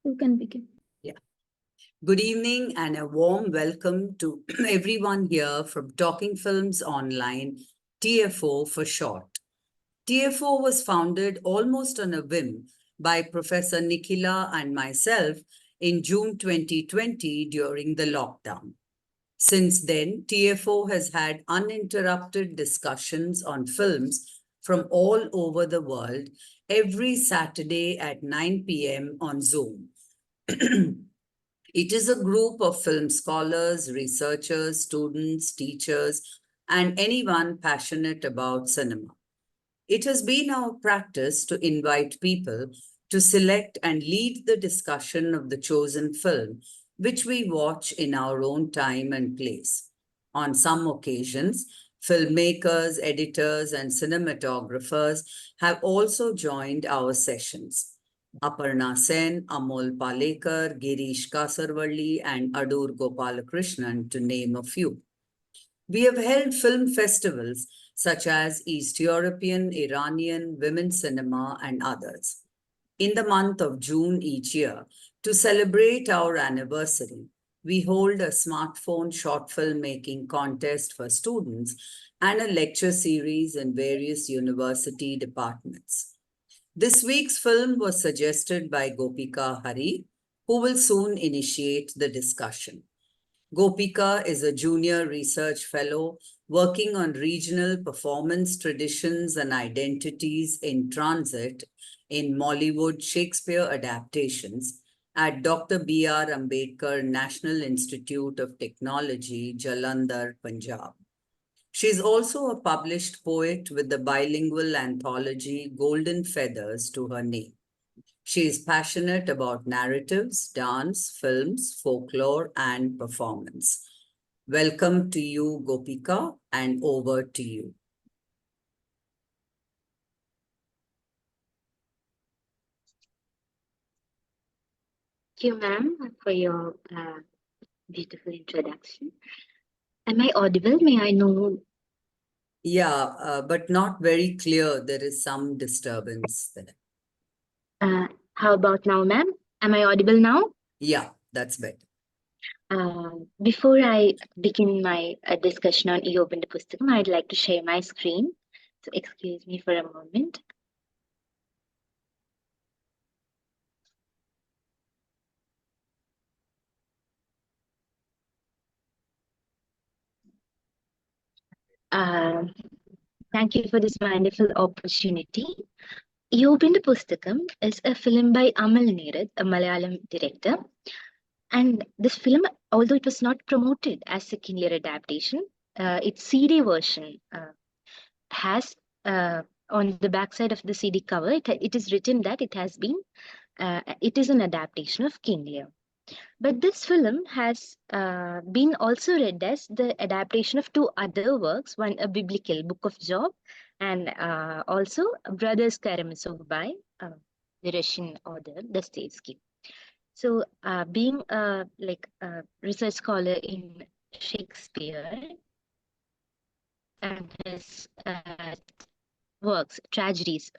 You can begin. Yeah. Good evening and a warm welcome to everyone here from Talking Films Online, TFO for short. TFO was founded almost on a whim by Professor Nikhila and myself in June 2020 during the lockdown. Since then, TFO has had uninterrupted discussions on films from all over the world every Saturday at 9 p.m. on Zoom. It is a group of film scholars, researchers, students, teachers, and anyone passionate about cinema. It has been our practice to invite people to select and lead the discussion of the chosen film, which we watch in our own time and place. On some occasions, filmmakers, editors, and cinematographers have also joined our sessions. Aparna Sen, Amol Palekar, Girish Kasarvalli, and Adur Gopalakrishnan, to name a few. We have held film festivals such as East European, Iranian, Women's Cinema, and others. In the month of June each year, to celebrate our anniversary, we hold a smartphone short film making contest for students and a lecture series in various university departments. This week's film was suggested by Gopika Hari, who will soon initiate the discussion. Gopika is a junior research fellow working on regional performance traditions and identities in transit in Mollywood Shakespeare adaptations at Dr. B.R. Ambedkar National Institute of Technology, Jalandhar, Punjab. She is also a published poet with the bilingual anthology Golden Feathers to her name. She is passionate about narratives, dance, films, folklore, and performance. Welcome to you, Gopika, and over to you. Thank you, ma'am, for your beautiful introduction. Am I audible? May I know? Yeah, but not very clear. There is some disturbance there. How about now, ma'am? Am I audible now? Yeah, that's better. Before I begin my discussion on IYOBINTE PUSTAKAM, I'd like to share my screen. So excuse me for a moment. Thank you for this wonderful opportunity. IYOBINTE PUSTAKAM is a film by Amal Neerad, a Malayalam director. And this film, although it was not promoted as a King Lear adaptation, its CD version has on the backside of the CD cover, it is written that it is an adaptation of King Lear. But this film has been also read as the adaptation of two other works, one a biblical Book of Job, and also Brothers Karamazov by the Russian author Dostoevsky. So being a research scholar in Shakespeare and his works, tragedies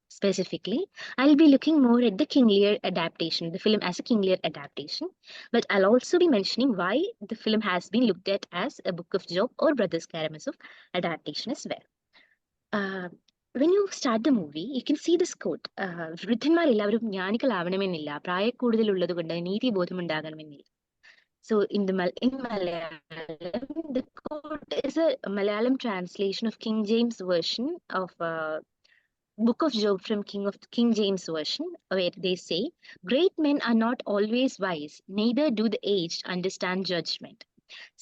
specifically, I'll be looking more at the King Lear adaptation, the film as a King Lear adaptation. But I'll also be mentioning why the film has been looked at as a Book of Job or Brothers Karamazov adaptation as well. When you start the movie, you can see this quote. വൃദ്ധന്മാർ എല്ലാവരും ജ്ഞാനികളാവണമെന്നില്ല, പ്രായക്കൂടുതലുള്ളത് കൊണ്ട് നീതിബോധമുണ്ടാകണമെന്നില്ല. So in Malayalam, the quote is a Malayalam translation of King James version of Book of Job from King James version, where they say, "Great men are not always wise, neither do the aged understand judgment."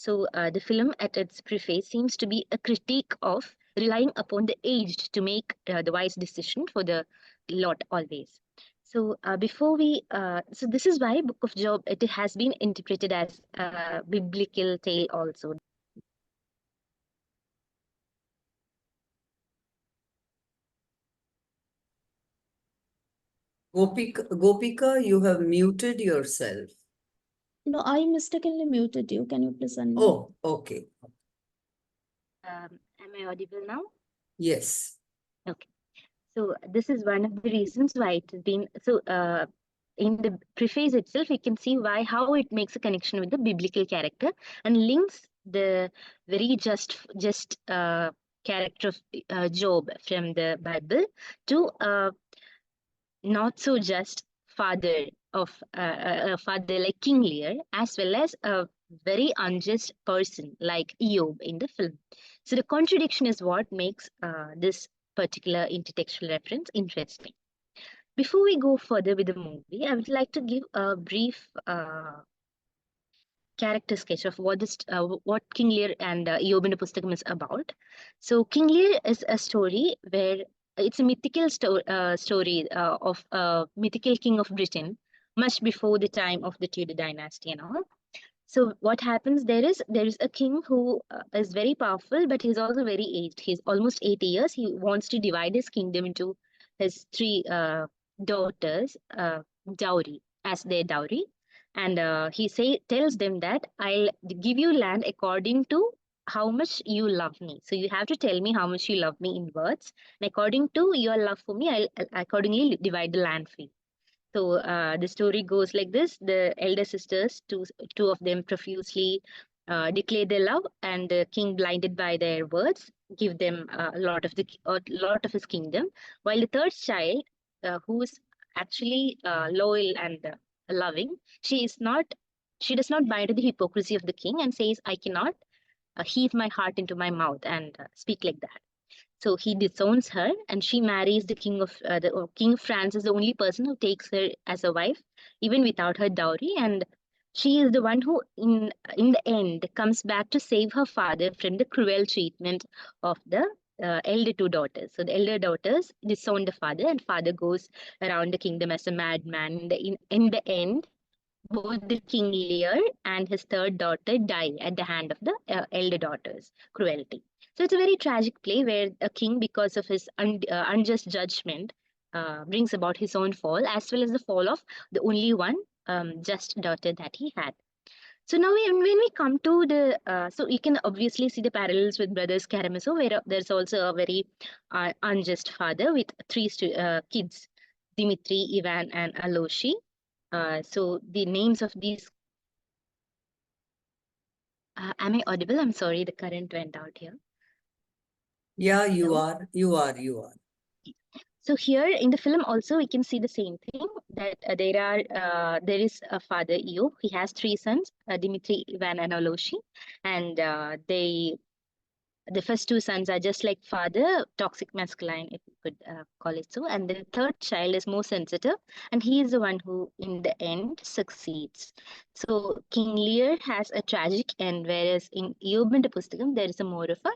So the film at its preface seems to be a critique of relying upon the aged to make the wise decision for the lot always. So so this is why Book of Job, it has been interpreted as a biblical tale also. Gopika, you have muted yourself. No, I mistakenly muted you. Can you please unmute? Oh, okay. Am I audible now? Yes. Okay. So this is one of the reasons why it has been so. in the preface itself, we can see how it makes a connection with the biblical character and links the very just character of Job from the Bible to not so just father of a father like King Lear, as well as a very unjust person like Eob in the film. So the contradiction is what makes this particular intertextual reference interesting. Before we go further with the movie, I would like to give a brief character sketch of what King Lear and IYOBINTE Pustakam is about. So King Lear is a story where it's a mythical story of a mythical king of Britain, much before the time of the Tudor dynasty and all. So what happens there is a king who is very powerful, but he's also very aged. He's almost 80 years. He wants to divide his kingdom into his three daughters, dowry as their dowry, and he tells them that I'll give you land according to how much you love me. So you have to tell me how much you love me in words, and according to your love for me, I'll accordingly divide the land for you. So the story goes like this: the elder sisters, two of them, profusely declare their love, and the king, blinded by their words, give them a lot of his kingdom. While the third child, who is actually loyal and loving, she does not buy into the hypocrisy of the king and says, "I cannot heave my heart into my mouth and speak like that." So he disowns her, and she marries the King of France is the only person who takes her as a wife, even without her dowry. And she is the one who, in the end, comes back to save her father from the cruel treatment of the elder two daughters. So the elder daughters disown the father, and father goes around the kingdom as a madman. In the end, both the King Lear and his third daughter die at the hand of the elder daughter's cruelty. So it's a very tragic play where a king, because of his unjust judgment, brings about his own fall, as well as the fall of the only one just daughter that he had. So now when we come to the, so you can obviously see the parallels with Brothers Karamazov, where there's also a very unjust father with three kids, Dimitri, Ivan, and Aloshi. So the names of these. Am I audible? I'm sorry, the current went out here. Yeah, you Hello? are. You are. You are. So here in the film also we can see the same thing, that there is a father Eob. He has three sons, Dimitri, Ivan, and Oloshi, and the first two sons are just like father, toxic masculine, if you could call it so. And the third child is more sensitive, and he is the one who, in the end, succeeds. So King Lear has a tragic end, whereas in IYOBINTE Pustakam, there is a more of a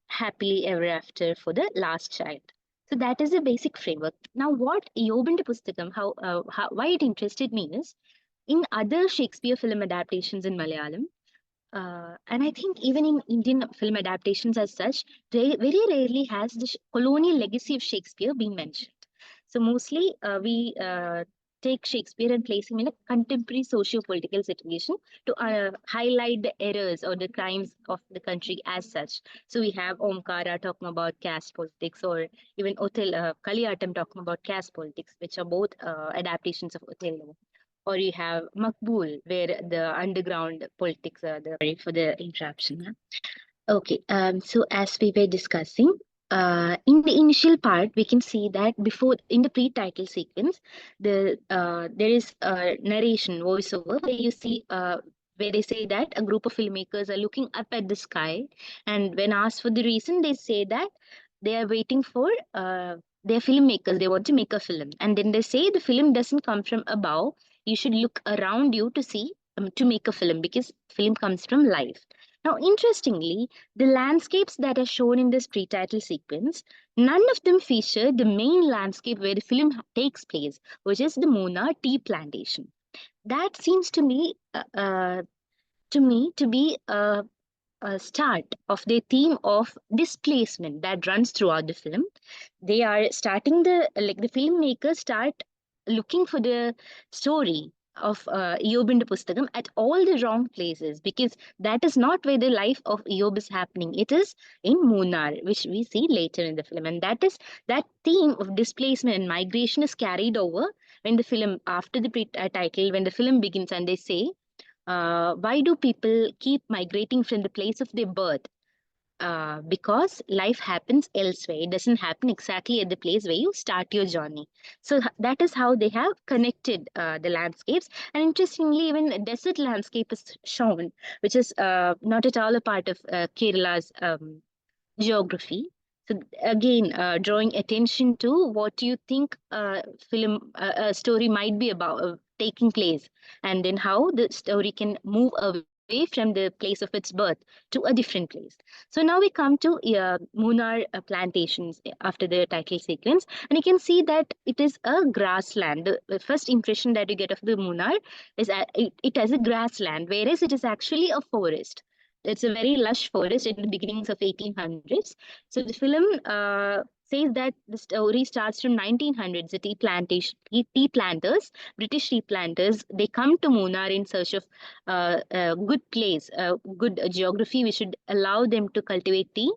happily ever after for the last child. So that is the basic framework. Now, what IYOBINTE Pustakam, why it interested me is, in other Shakespeare film adaptations in Malayalam, and I think even in Indian film adaptations as such, very rarely has the colonial legacy of Shakespeare been mentioned. So mostly we take Shakespeare and place him in a contemporary socio-political situation to highlight the errors or the crimes of the country as such. So we have Omkara talking about caste politics, or even Kaliyatam talking about caste politics, which are both adaptations of Othello. Or you have Makbul, where the underground politics are the. Sorry for the interruption. Okay, so as we were discussing, in the initial part, we can see that before, in the pre-title sequence, there is a narration voiceover where you see where they say that a group of filmmakers are looking up at the sky, and when asked for the reason, they say that they are waiting for they're filmmakers. They want to make a film, and then they say the film doesn't come from above. You should look around you to see to make a film, because film comes from life. Now, interestingly, the landscapes that are shown in this pre-title sequence, none of them feature the main landscape where the film takes place, which is the Mona tea plantation. That seems to me to be a start of the theme of displacement that runs throughout the film. They are starting the filmmakers start looking for the story of IYOBINTE Pustakam at all the wrong places, because that is not where the life of IYOB is happening. It is in Munnar, which we see later in the film. And that theme of displacement and migration is carried over when the film, after the title, when the film begins and they say, why do people keep migrating from the place of their birth? Because life happens elsewhere. It doesn't happen exactly at the place where you start your journey. So that is how they have connected the landscapes. And interestingly, even a desert landscape is shown, which is not at all a part of Kerala's geography. So again, drawing attention to what you think a story might be about, taking place, and then how the story can move away from the place of its birth to a different place. So now we come to Munnar plantations after the title sequence, and you can see that it is a grassland. The first impression that you get of the Munnar is it as a grassland, whereas it is actually a forest. It's a very lush forest in the beginnings of 1800s. So the film says that the story starts from 1900s. The tea planters, British tea planters, they come to Munnar in search of a good place, a good geography which should allow them to cultivate tea.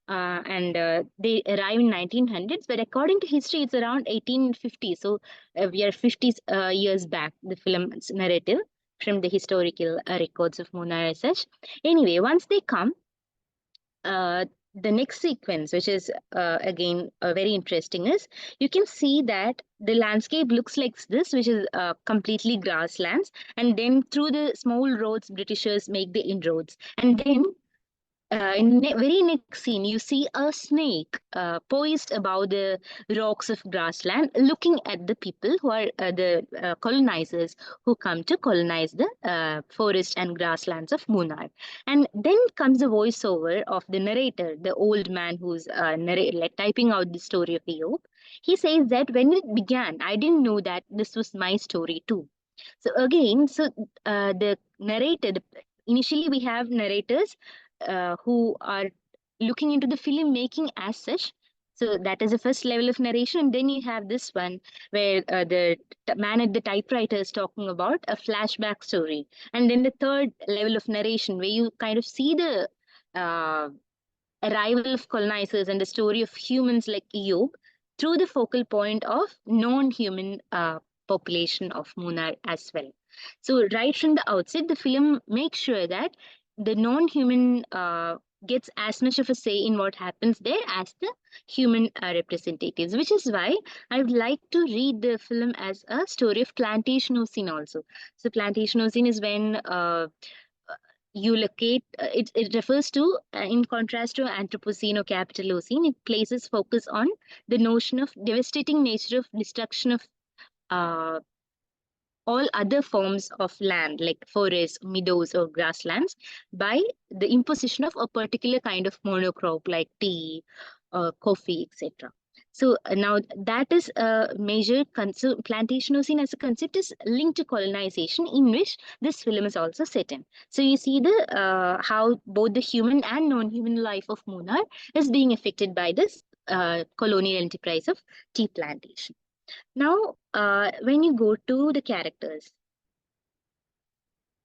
And they arrive in 1900s, but according to history, it's around 1850. So we are 50 years back, the film's narrative from the historical records of Munnar as such. Anyway, once they come, the next sequence, which is again very interesting, is you can see that the landscape looks like this, which is completely grasslands, and then through the small roads, Britishers make the inroads, and then in the very next scene, you see a snake poised above the rocks of grassland, looking at the people who are the colonizers who come to colonize the forest and grasslands of Munnar. And then comes a voiceover of the narrator, the old man who's typing out the story of Eob. He says that when it began, I didn't know that this was my story too. So again, the narrator, initially we have narrators who are looking into the film making as such. So that is the first level of narration. And then you have this one where the man at the typewriter is talking about a flashback story. And then the third level of narration where you kind of see the arrival of colonizers and the story of humans like Eob through the focal point of non-human population of Munnar as well. So right from the outset, the film makes sure that the non-human gets as much of a say in what happens there as the human representatives, which is why I would like to read the film as a story of plantationocene also. So plantationocene is when you locate, it refers to, in contrast to Anthropocene or Capitalocene, it places focus on the notion of devastating nature of destruction of uh, all other forms of land like forests, meadows, or grasslands by the imposition of a particular kind of monocrop like tea, coffee, etc. So now that is a major concern. Plantationocene as a concept is linked to colonization, in which this film is also set in. So you see the how both the human and non-human life of Munnar is being affected by this colonial enterprise of tea plantation. Now, when you go to the characters,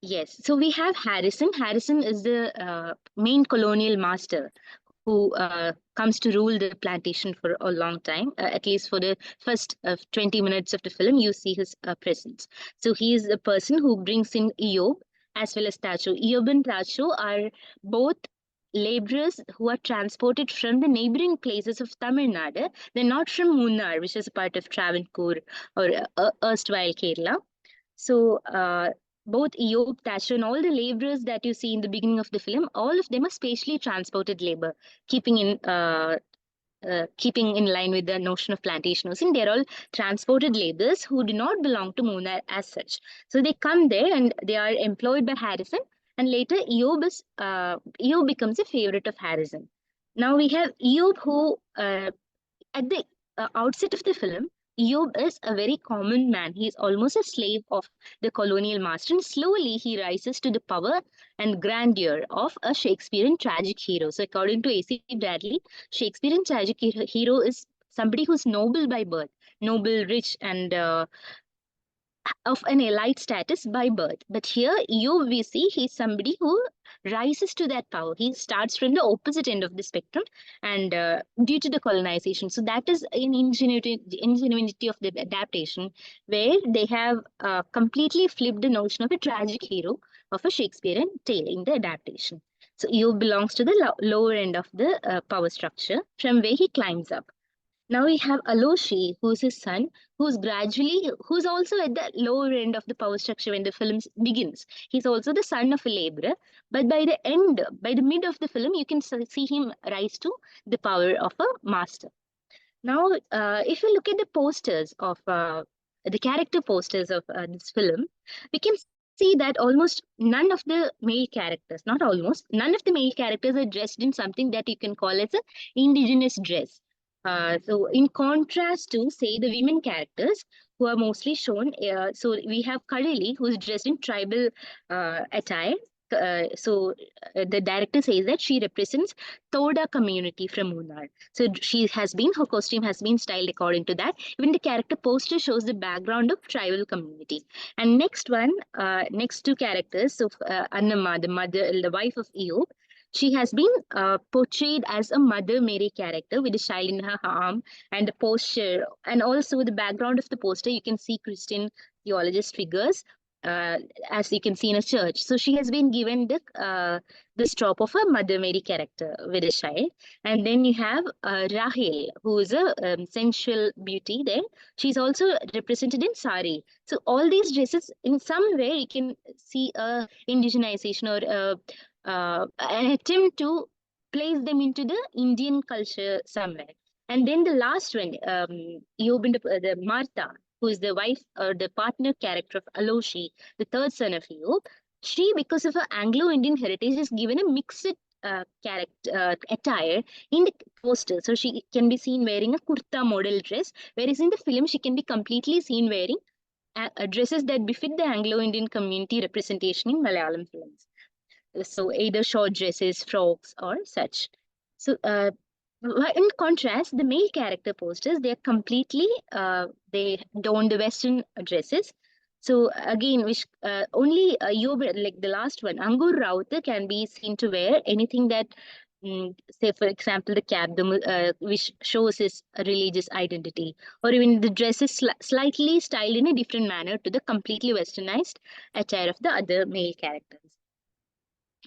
yes, so we have Harrison. Harrison is the main colonial master who comes to rule the plantation for a long time. At least for the first 20 minutes of the film, you see his presence. So he is the person who brings in Eob as well as Tacho. Eob and Tacho are both laborers who are transported from the neighboring places of Tamil Nadu. They're not from Munnar, which is a part of Travancore or erstwhile Kerala. So both Eob, Tasha, and all the laborers that you see in the beginning of the film, all of them are spatially transported labor, keeping in line with the notion of plantationocene. They're all transported laborers who do not belong to Munnar as such. So they come there and they are employed by Harrison, and later Eob becomes a favorite of Harrison. Now we have Eob who, at the outset of the film, Eob is a very common man. He is almost a slave of the colonial master, and slowly he rises to the power and grandeur of a Shakespearean tragic hero. So according to A.C. Bradley, Shakespearean tragic hero is somebody who's noble by birth, noble, rich, and of an elite status by birth. But here, we see he's somebody who rises to that power. He starts from the opposite end of the spectrum, and due to the colonization. So that is an ingenuity of the adaptation, where they have completely flipped the notion of a tragic hero of a Shakespearean tale in the adaptation. So Eob belongs to the lower end of the power structure, from where he climbs up. Now we have Aloshi, who's his son, who's also at the lower end of the power structure when the film begins. He's also the son of a laborer, but by the mid of the film, you can see him rise to the power of a master. Now, if you look at the posters of the character posters of this film, we can see that almost none of the male characters, not almost, none of the male characters are dressed in something that you can call as a indigenous dress. So in contrast to, say, the women characters who are mostly shown, so we have Kadali, who's dressed in tribal attire. The director says that she represents Toda community from Munnar. So her costume has been styled according to that. Even the character poster shows the background of tribal community. And next two characters, so Annama, the wife of Eob, she has been portrayed as a Mother Mary character with a child in her arm, and the posture, and also the background of the poster, you can see Christian theologist figures, as you can see in a church. So she has been given the strop of a Mother Mary character with a child. And then you have Rahel, who is a sensual beauty there. She's also represented in sari. So all these dresses, in some way, you can see a indigenization or an attempt to place them into the Indian culture somewhere. And then the last one, the Martha, who is the wife or the partner character of Aloshi, the third son of Eob, she, because of her Anglo-Indian heritage, is given a mixed attire in the poster. So she can be seen wearing a kurta model dress, whereas in the film she can be completely seen wearing dresses that befit the Anglo-Indian community representation in Malayalam films. So either short dresses, frocks, or such. So in contrast, the male character posters, they're completely, they don the Western dresses. So again, which only like the last one, Angur Rauta, can be seen to wear anything that, say for example, the cap, which shows his religious identity, or even the dress is slightly styled in a different manner to the completely westernized attire of the other male characters.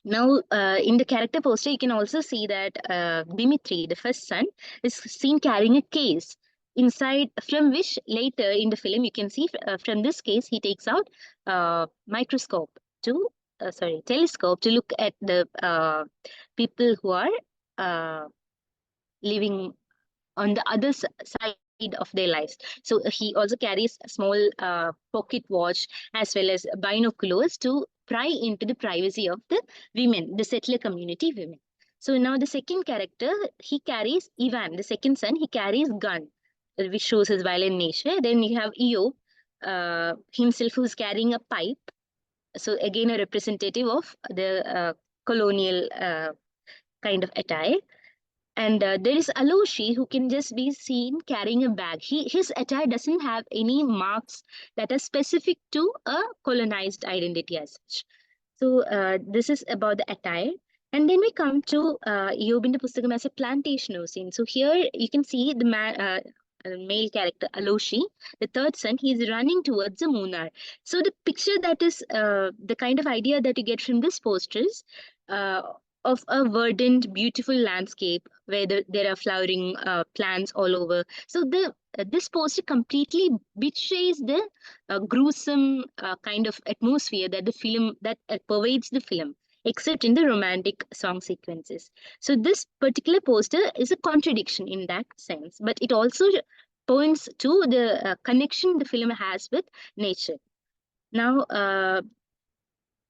Now, in the character poster, you can also see that Dimitri, the first son, is seen carrying a case inside, from which later in the film you can see from this case he takes out telescope to look at the people who are living on the other side of their lives. So he also carries a small pocket watch as well as binoculars to pry into the privacy of the women, the settler community women. So now the second character, he carries Ivan, the second son, he carries gun, which shows his violent nature. Then you have Eob himself, who's carrying a pipe. So again, a representative of the colonial kind of attire. And there is Aloshi, who can just be seen carrying a bag. His attire doesn't have any marks that are specific to a colonized identity as such. So this is about the attire. And then we come to IYOBINTE Pustakam as a plantation scene. So here you can see the male character Aloshi, the third son, he is running towards the Munnar. So the picture that is the kind of idea that you get from this poster is of a verdant, beautiful landscape where there are flowering plants all over. So this poster completely betrays the gruesome kind of atmosphere that the film that pervades the film, except in the romantic song sequences. So this particular poster is a contradiction in that sense, but it also points to the connection the film has with nature. Now,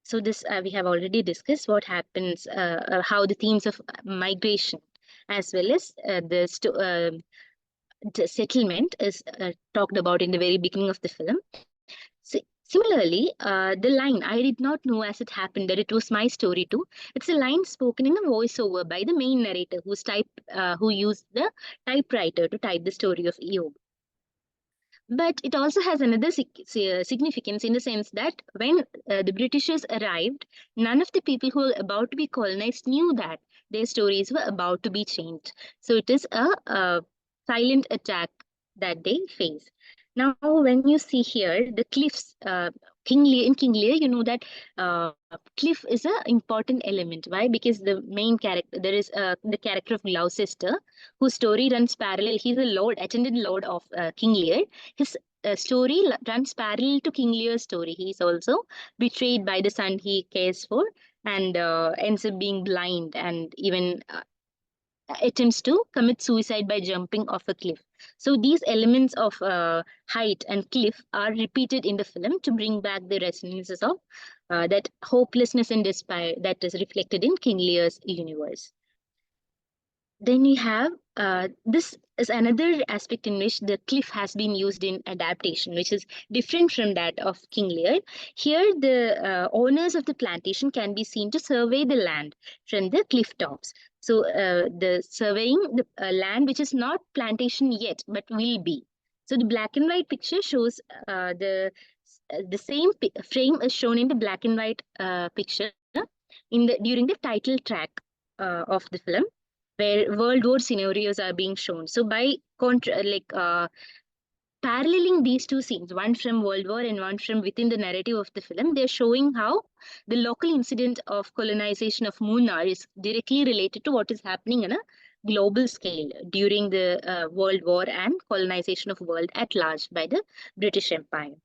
so this we have already discussed what happens, how the themes of migration as well as the settlement is talked about in the very beginning of the film. Similarly, the line, I did not know as it happened that it was my story too. It's a line spoken in a voiceover by the main narrator who used the typewriter to type the story of Eob. But it also has another significance in the sense that when the Britishers arrived, none of the people who were about to be colonized knew that their stories were about to be changed. So it is a silent attack that they face. Now, when you see here the cliffs, King Lear, in King Lear, you know that cliff is an important element. Why? Because the main character, there is the character of Gloucester, whose story runs parallel. He's a lord, attended lord of King Lear. His story runs parallel to King Lear's story. He is also betrayed by the son he cares for and ends up being blind and even attempts to commit suicide by jumping off a cliff. So these elements of height and cliff are repeated in the film to bring back the resonances of that hopelessness and despair that is reflected in King Lear's universe. Then we have this is another aspect in which the cliff has been used in adaptation, which is different from that of King Lear. Here, the owners of the plantation can be seen to survey the land from the cliff tops. So, the surveying the land which is not plantation yet, but will be. So, the black and white picture shows the same frame is shown in the black and white picture in the during the title track of the film, where World War scenarios are being shown. So by paralleling these two scenes, one from World War and one from within the narrative of the film, they're showing how the local incident of colonization of Munnar is directly related to what is happening in a global scale during the World War and colonization of world at large by the British Empire.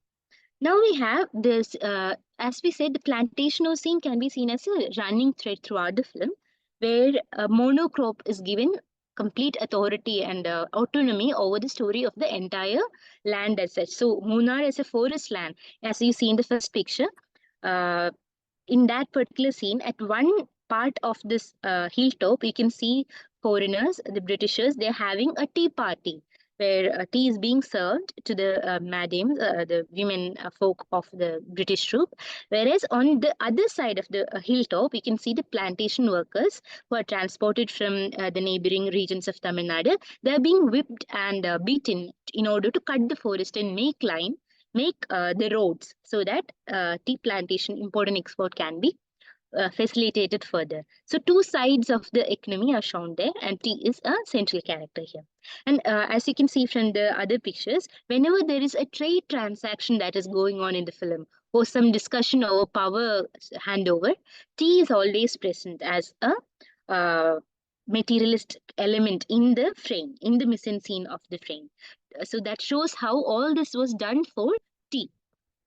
Now we have this, as we said, the plantation scene can be seen as a running thread throughout the film, where a monocrop is given complete authority and autonomy over the story of the entire land as such. So Munnar is a forest land, as you see in the first picture. Uh, in that particular scene, at one part of this hilltop, you can see foreigners, the Britishers, they're having a tea party where tea is being served to the madams, the women folk of the British troop. Whereas on the other side of the hilltop, you can see the plantation workers who are transported from the neighboring regions of Tamil Nadu. They are being whipped and beaten in order to cut the forest and make the roads so that tea plantation import and export can be facilitated further. So two sides of the economy are shown there, and tea is a central character here. And as you can see from the other pictures, whenever there is a trade transaction that is going on in the film or some discussion over power handover, tea is always present as a materialistic element in the frame, in the mise-en-scene of the frame. So that shows how all this was done for tea,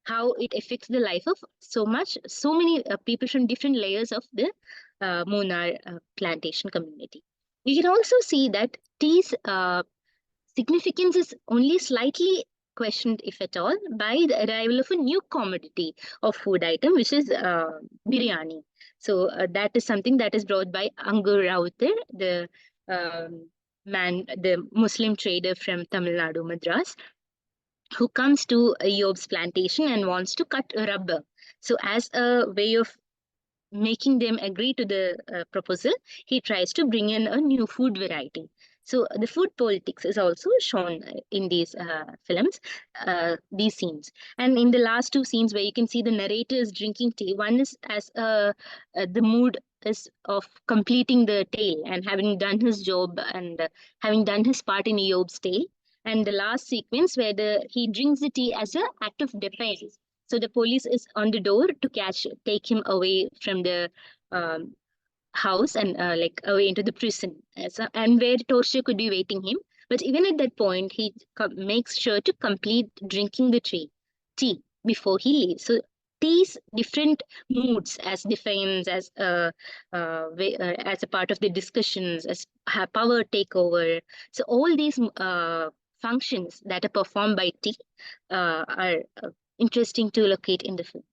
how it affects the life of so many people from different layers of the Munnar plantation community. You can also see that tea's significance is only slightly questioned, if at all, by the arrival of a new commodity of food item, which is biryani. So that is something that is brought by Angur Rauter, the the Muslim trader from Tamil Nadu, Madras, who comes to Yob's plantation and wants to cut rubber. So as a way of making them agree to the proposal, he tries to bring in a new food variety. So the food politics is also shown in these films, these scenes. And in the last two scenes where you can see the narrator is drinking tea, one is as the mood is of completing the tale and having done his job and having done his part in Eob's tale. And the last sequence where he drinks the tea as an act of defiance. So the police is on the door to take him away from the house and away into the prison, and where torture could be waiting him. But even at that point, he makes sure to complete drinking the tea before he leaves. So tea's different moods as defiance, as a part of the discussions, as power takeover. So all these functions that are performed by tea are interesting to locate in the film.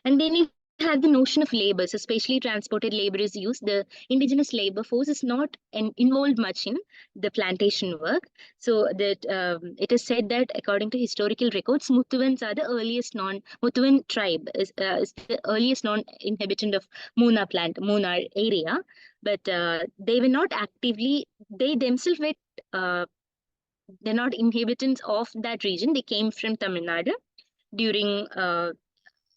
And then you have the notion of labor. So spatially transported labor is used. The indigenous labor force is not involved much in the plantation work. So that it is said that according to historical records, Muthuvans are the earliest Muthuvan tribe is the earliest non-inhabitant of Munnar area. But they were not actively, they themselves were they're not inhabitants of that region. They came from Tamil Nadu during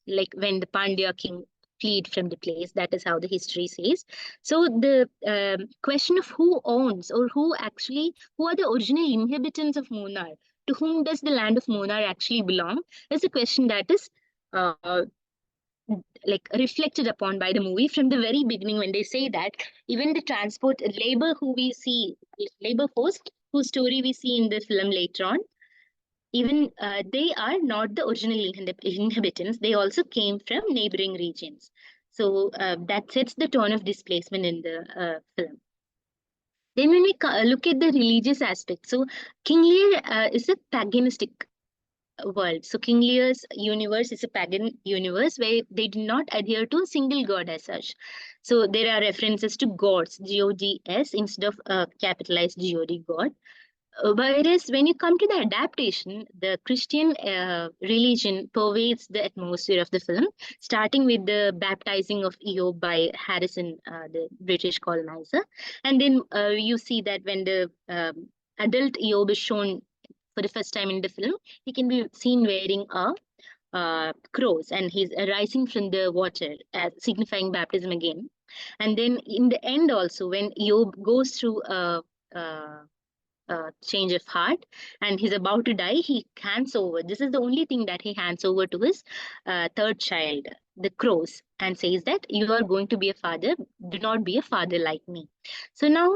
like when the Pandya king fled from the place. That is how the history says. So the question of who owns or who are the original inhabitants of Munnar, to whom does the land of Munnar actually belong, is a question that is uh, like reflected upon by the movie from the very beginning, when they say that even the transport labor who we see, labor force whose story we see in the film later on, even they are not the original inhabitants. They also came from neighboring regions. So that sets the tone of displacement in the film. Then when we look at the religious aspect, so King Lear is a paganistic world. So King Lear's universe is a pagan universe where they do not adhere to a single god as such. So there are references to gods, Gods, instead of capitalized God, God. Whereas when you come to the adaptation, the Christian religion pervades the atmosphere of the film, starting with the baptizing of Eob by Harrison, the British colonizer. And then you see that when the adult Eob is shown for the first time in the film, he can be seen wearing a cross, and he's rising from the water, signifying baptism again. And then in the end also, when Eob goes through a change of heart and he's about to die, he hands over, this is the only thing that he hands over to his third child, the crows, and says that you are going to be a father, do not be a father like me. So now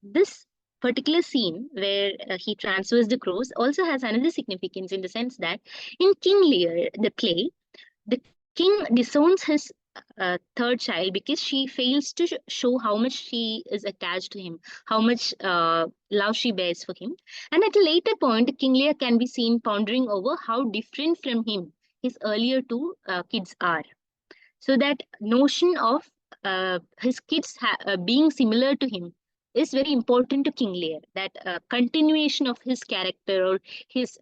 this particular scene where he transfers the crows also has another significance, in the sense that in King Lear, the play, the king disowns his third child because she fails to show how much she is attached to him, how much love she bears for him. And at a later point, King Lear can be seen pondering over how different from him his earlier two kids are. So that notion of his kids being similar to him is very important to King Lear. That continuation of his character or his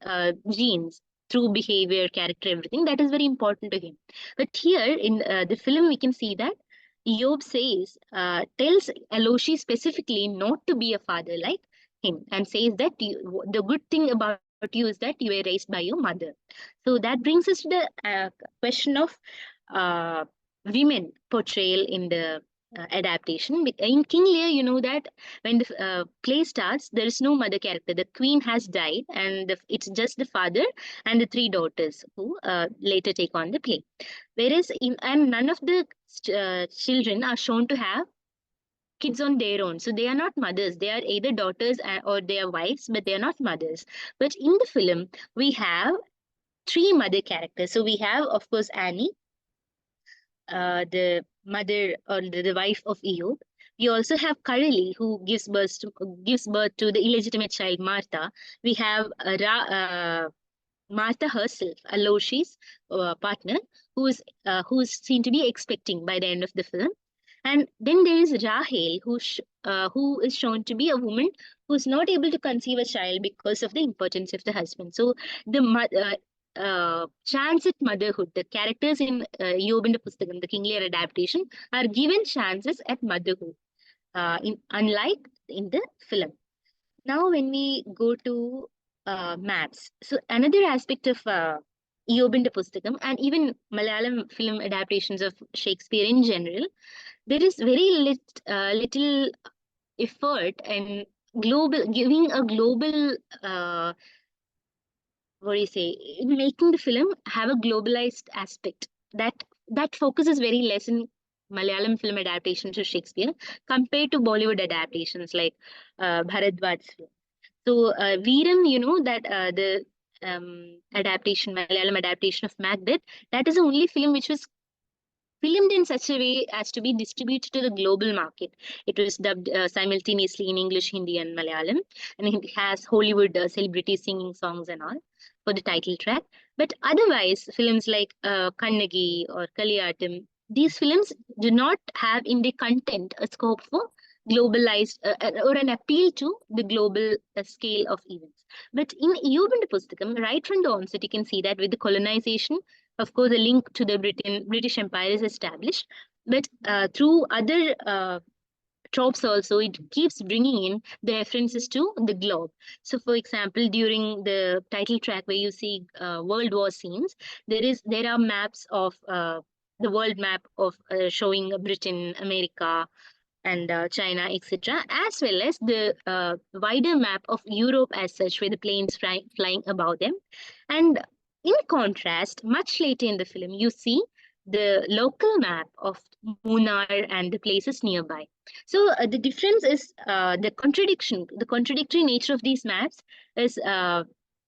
genes through behavior, character, everything, that is very important to him. But here in the film, we can see that Eob says, tells Aloshi specifically not to be a father like him, and says that the good thing about you is that you were raised by your mother. So that brings us to the question of uh, women portrayal in the adaptation. In King Lear, you know that when the play starts, there is no mother character. The queen has died, and it's just the father and the three daughters who later take on the play. Whereas and none of the children are shown to have kids on their own. So they are not mothers. They are either daughters or they are wives, but they are not mothers. But in the film, we have three mother characters. So we have, of course, Annie, the mother or the wife of Eob. We also have Kareli, who gives birth to the illegitimate child Martha. We have Martha herself, Aloshi's partner, who is seen to be expecting by the end of the film. And then there is Rahel, who is shown to be a woman who is not able to conceive a child because of the impotence of the husband. So the chance at motherhood, the characters in IYOBINTE PUSTAKAM, the King Lear adaptation, are given chances at motherhood, unlike in the film. Now, when we go to maths, so another aspect of IYOBINTE PUSTAKAM and even Malayalam film adaptations of Shakespeare in general, there is very little effort in giving a global what do you say, in making the film have a globalized aspect. That focuses very less in Malayalam film adaptations of Shakespeare compared to Bollywood adaptations like Bharadwaj's film. So Veeram, you know that the adaptation, Malayalam adaptation of Macbeth, that is the only film which was filmed in such a way as to be distributed to the global market. It was dubbed simultaneously in English, Hindi, and Malayalam, and it has Hollywood celebrities singing songs and all for the title track. But otherwise, films like Kannagi or Kaliyatam, these films do not have in their content a scope for globalized or an appeal to the global scale of events. But in IYOBINTE PUSTAKAM, right from the onset, you can see that with the colonization, of course, a link to the British Empire is established, but through other tropes also, it keeps bringing in the references to the globe. So for example, during the title track where you see World War scenes, there are maps of the world map of showing Britain, America, and China, etc., as well as the wider map of Europe as such, where the planes flying above them. And in contrast, much later in the film, you see the local map of Munnar and the places nearby. So the difference is the contradictory nature of these maps is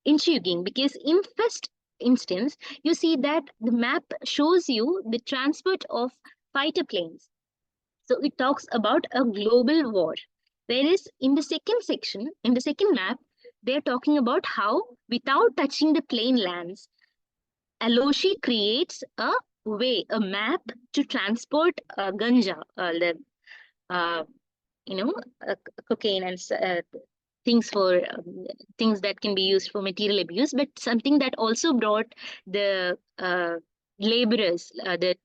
intriguing, because in first instance, you see that the map shows you the transport of fighter planes. So it talks about a global war. Whereas in the second section, in the second map, they're talking about how, without touching the plain lands, Aloshi creates a way, a map to transport ganja, uh, you know, cocaine and things for things that can be used for material abuse, but something that also brought the laborers, the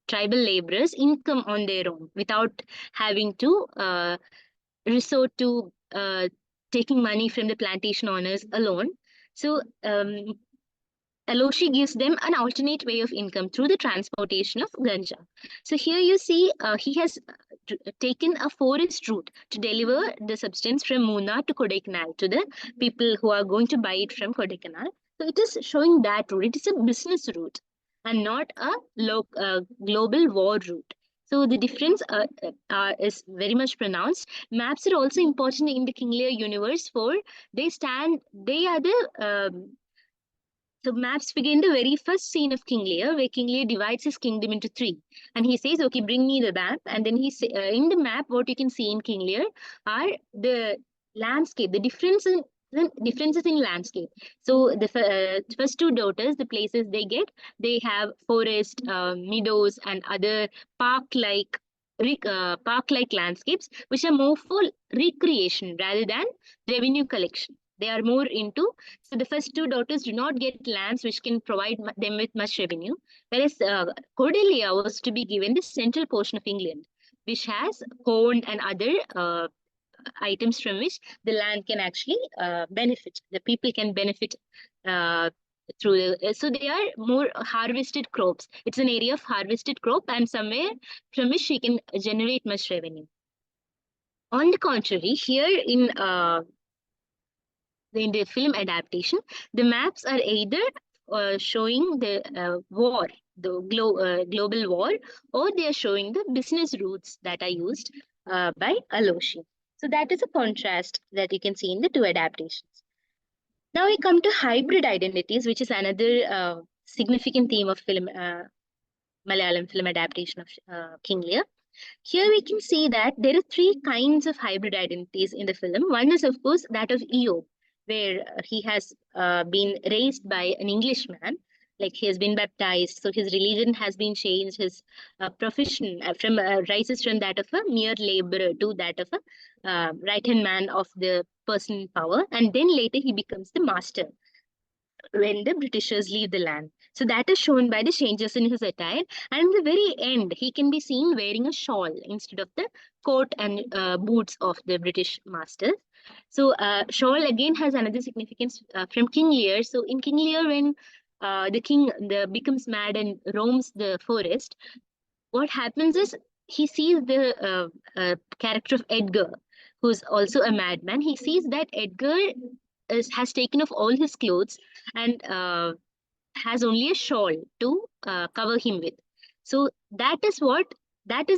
tribal laborers, income on their own without having to resort to taking money from the plantation owners alone. So Aloshi gives them an alternate way of income through the transportation of ganja. So here you see he has taken a forest route to deliver the substance from Munnar to Kodaikanal to the people who are going to buy it from Kodaikanal. So it is showing that route. It is a business route and not a global war route. So the difference is very much pronounced. Maps are also important in the King Lear universe, for they are the so maps begin the very first scene of King Lear, where King Lear divides his kingdom into three, and he says, "Okay, bring me the map." And then in the map, what you can see in King Lear are the landscape, the differences in landscape. So the first two daughters, the places they have forest, meadows, and other park-like park-like landscapes, which are more for recreation rather than revenue collection. They are more into, so the first two daughters do not get lands which can provide them with much revenue, whereas Cordelia was to be given the central portion of England, which has corn and other items from which the land can actually benefit. The people can benefit so they are more harvested crops. It's an area of harvested crop and somewhere from which she can generate much revenue. On the contrary, here in the film adaptation, the maps are either showing the war, the global war, or they are showing the business routes that are used by Aloshi. So that is a contrast that you can see in the two adaptations. Now we come to hybrid identities, which is another significant theme of film Malayalam film adaptation of King Lear. Here we can see that there are three kinds of hybrid identities in the film. One is, of course, that of Eob, where he has been raised by an Englishman, like he has been baptized, so his religion has been changed, his profession from rises from that of a mere laborer to that of a right-hand man of the person in power, and then later he becomes the master when the Britishers leave the land. So that is shown by the changes in his attire. And in the very end, he can be seen wearing a shawl instead of the coat and boots of the British masters. So shawl again has another significance from King Lear. So in King Lear, when the king becomes mad and roams the forest, what happens is he sees the character of Edgar, who's also a madman. He sees that Edgar has taken off all his clothes and has only a shawl to cover him with. So that is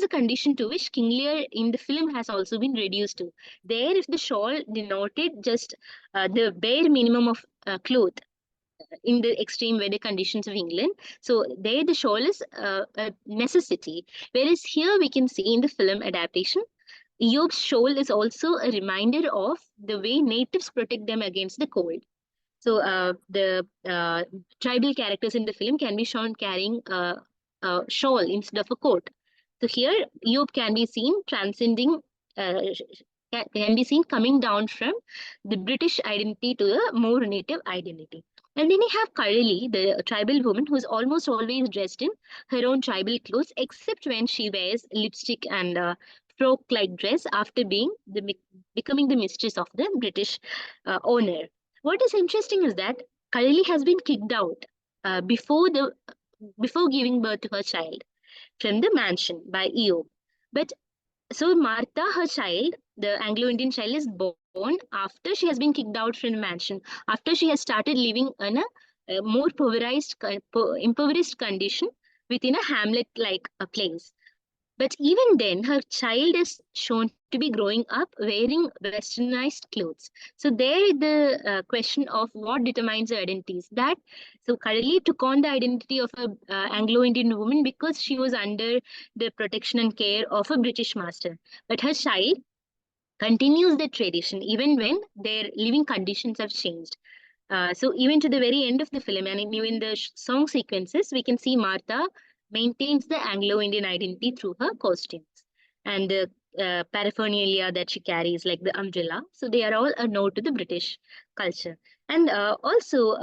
a condition to which King Lear in the film has also been reduced to. There, if the shawl denoted just the bare minimum of cloth in the extreme weather conditions of England, so there the shawl is a necessity. Whereas here we can see in the film adaptation, Eob's shawl is also a reminder of the way natives protect them against the cold. So the tribal characters in the film can be shown carrying a shawl instead of a coat. So here, Eob can be seen transcending, can be seen coming down from the British identity to a more native identity. And then you have Kareli, the tribal woman, who's almost always dressed in her own tribal clothes, except when she wears lipstick and frock-like dress after becoming the mistress of the British owner. What is interesting is that Kali has been kicked out before giving birth to her child from the mansion by Eob. But so Martha, her child, the Anglo-Indian child, is born after she has been kicked out from the mansion, after she has started living in a more impoverished condition within a hamlet-like a place. But even then, her child is shown to be growing up wearing westernized clothes. So there, the question of what determines her identity is that. So Karali took on the identity of a Anglo-Indian woman because she was under the protection and care of a British master. But her child continues the tradition even when their living conditions have changed. So even to the very end of the film, and even the song sequences, we can see Martha maintains the Anglo-Indian identity through her costumes and the paraphernalia that she carries, like the umbrella. So they are all a nod to the British culture, and also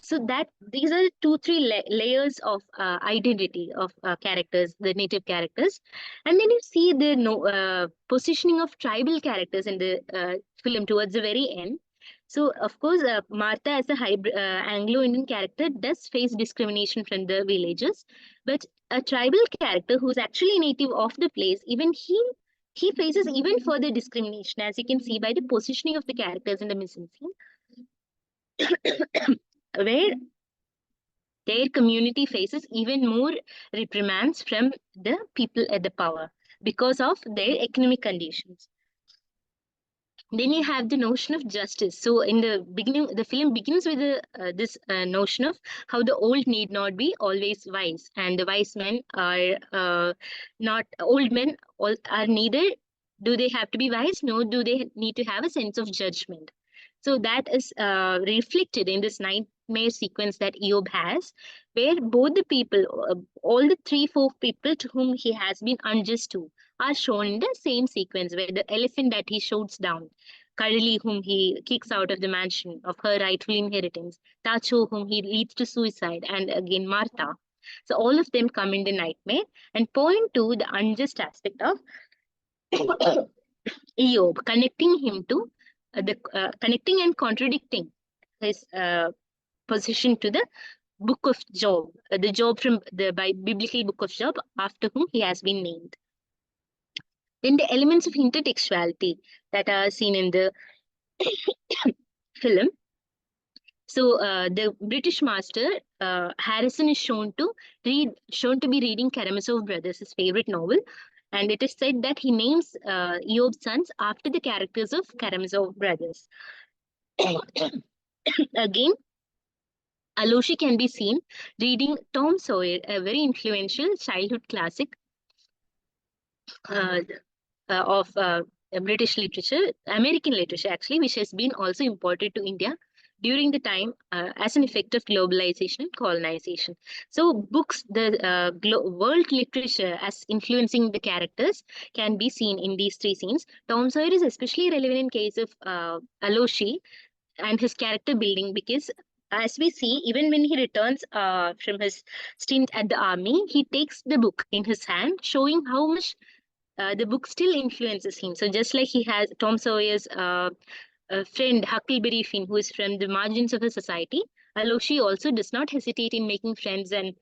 so that these are three layers of identity of characters, the native characters, and then you see the positioning of tribal characters in the film towards the very end. So, of course, Martha, as a Anglo-Indian character, does face discrimination from the villagers, but a tribal character who's actually native of the place, even he faces even further discrimination, as you can see by the positioning of the characters in the missing scene, where their community faces even more reprimands from the people at the power because of their economic conditions. Then you have the notion of justice. So in the beginning, the film begins with this notion of how the old need not be always wise, and the wise men are not old men. Are neither do they have to be wise, nor do they need to have a sense of judgment. So that is reflected in this nightmare sequence that Eob has, where both the people, all the 3-4 people to whom he has been unjust to, are shown in the same sequence, where the elephant that he shoots down, Karali, whom he kicks out of the mansion of her rightful inheritance, Tacho, whom he leads to suicide, and again Martha. So all of them come in the nightmare and point to the unjust aspect of Eob, connecting him to connecting and contradicting his position to the book of Job, the Job from the biblical book of Job, after whom he has been named. Then the elements of intertextuality that are seen in the film. So the British master Harrison is shown to be reading Karamazov Brothers, his favorite novel, and it is said that he names Eob's sons after the characters of Karamazov Brothers. Again, Aloshi can be seen reading Tom Sawyer, a very influential childhood classic of British literature, American literature actually, which has been also imported to India during the time as an effect of globalization and colonization. So books, the world literature as influencing the characters can be seen in these three scenes. Tom Sawyer is especially relevant in case of Aloshi and his character building, because as we see, even when he returns from his stint at the army, he takes the book in his hand, showing how much the book still influences him. So just like he has Tom Sawyer's friend Huckleberry Finn, who is from the margins of the society, Aloshi also does not hesitate in making friends and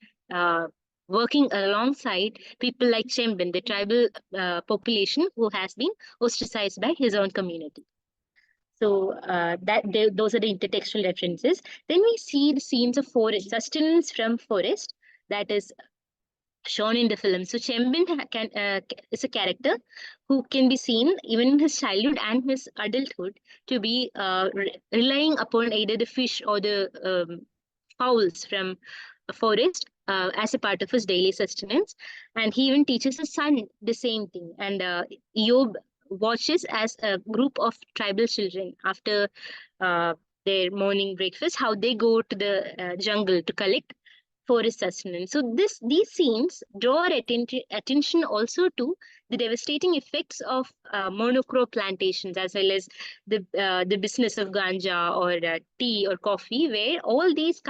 working alongside people like Chembin, the tribal population who has been ostracized by his own community. So those are the intertextual references. Then we see the scenes of forest, sustenance from forest, that is shown in the film. So Chembin is a character who can be seen even in his childhood and his adulthood to be relying upon either the fish or the fowls from a forest as a part of his daily sustenance. And he even teaches his son the same thing. And Eob watches as a group of tribal children after their morning breakfast, how they go to the jungle to collect forest sustenance. So these scenes draw our attention also to the devastating effects of monocrop plantations, as well as the business of ganja or tea or coffee, where all these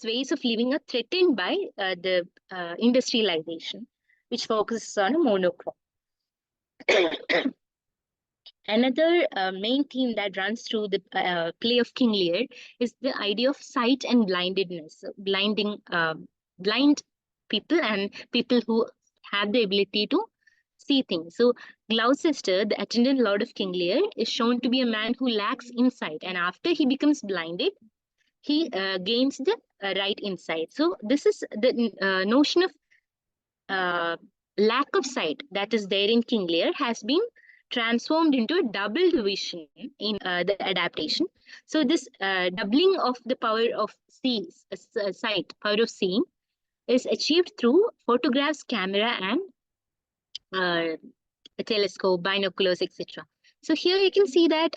ways of living are threatened by the industrialization, which focuses on a monocrop. Another main theme that runs through the play of King Lear is the idea of sight and blindedness, so blind people and people who have the ability to see things. So Gloucester, the attendant lord of King Lear, is shown to be a man who lacks insight, and after he becomes blinded, he gains the right insight. So this is the notion of uh, lack of sight that is there in King Lear has been transformed into a double vision in the adaptation. So this doubling of the power of sight, power of seeing, is achieved through photographs, camera, and uh, a telescope, binoculars, etc. So here you can see that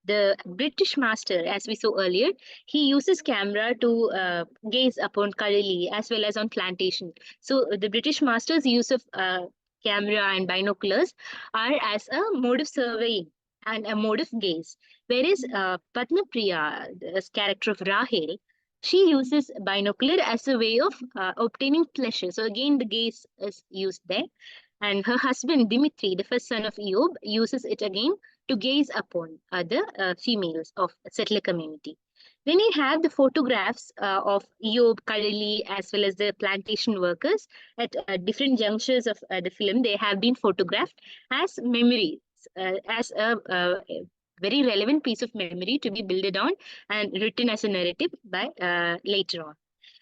the British master, as we saw earlier, he uses camera to gaze upon Kareli as well as on plantation. So the British master's use of camera and binoculars are as a mode of surveying and a mode of gaze. Whereas Padmapriya, the character of Rahel, she uses binocular as a way of obtaining pleasure. So again, the gaze is used there. And her husband, Dimitri, the first son of Eob, uses it again to gaze upon other females of settler community. Then you have the photographs of Eob, Kareli, as well as the plantation workers at different junctures of the film. They have been photographed as memories, as a very relevant piece of memory to be builded on and written as a narrative by later on.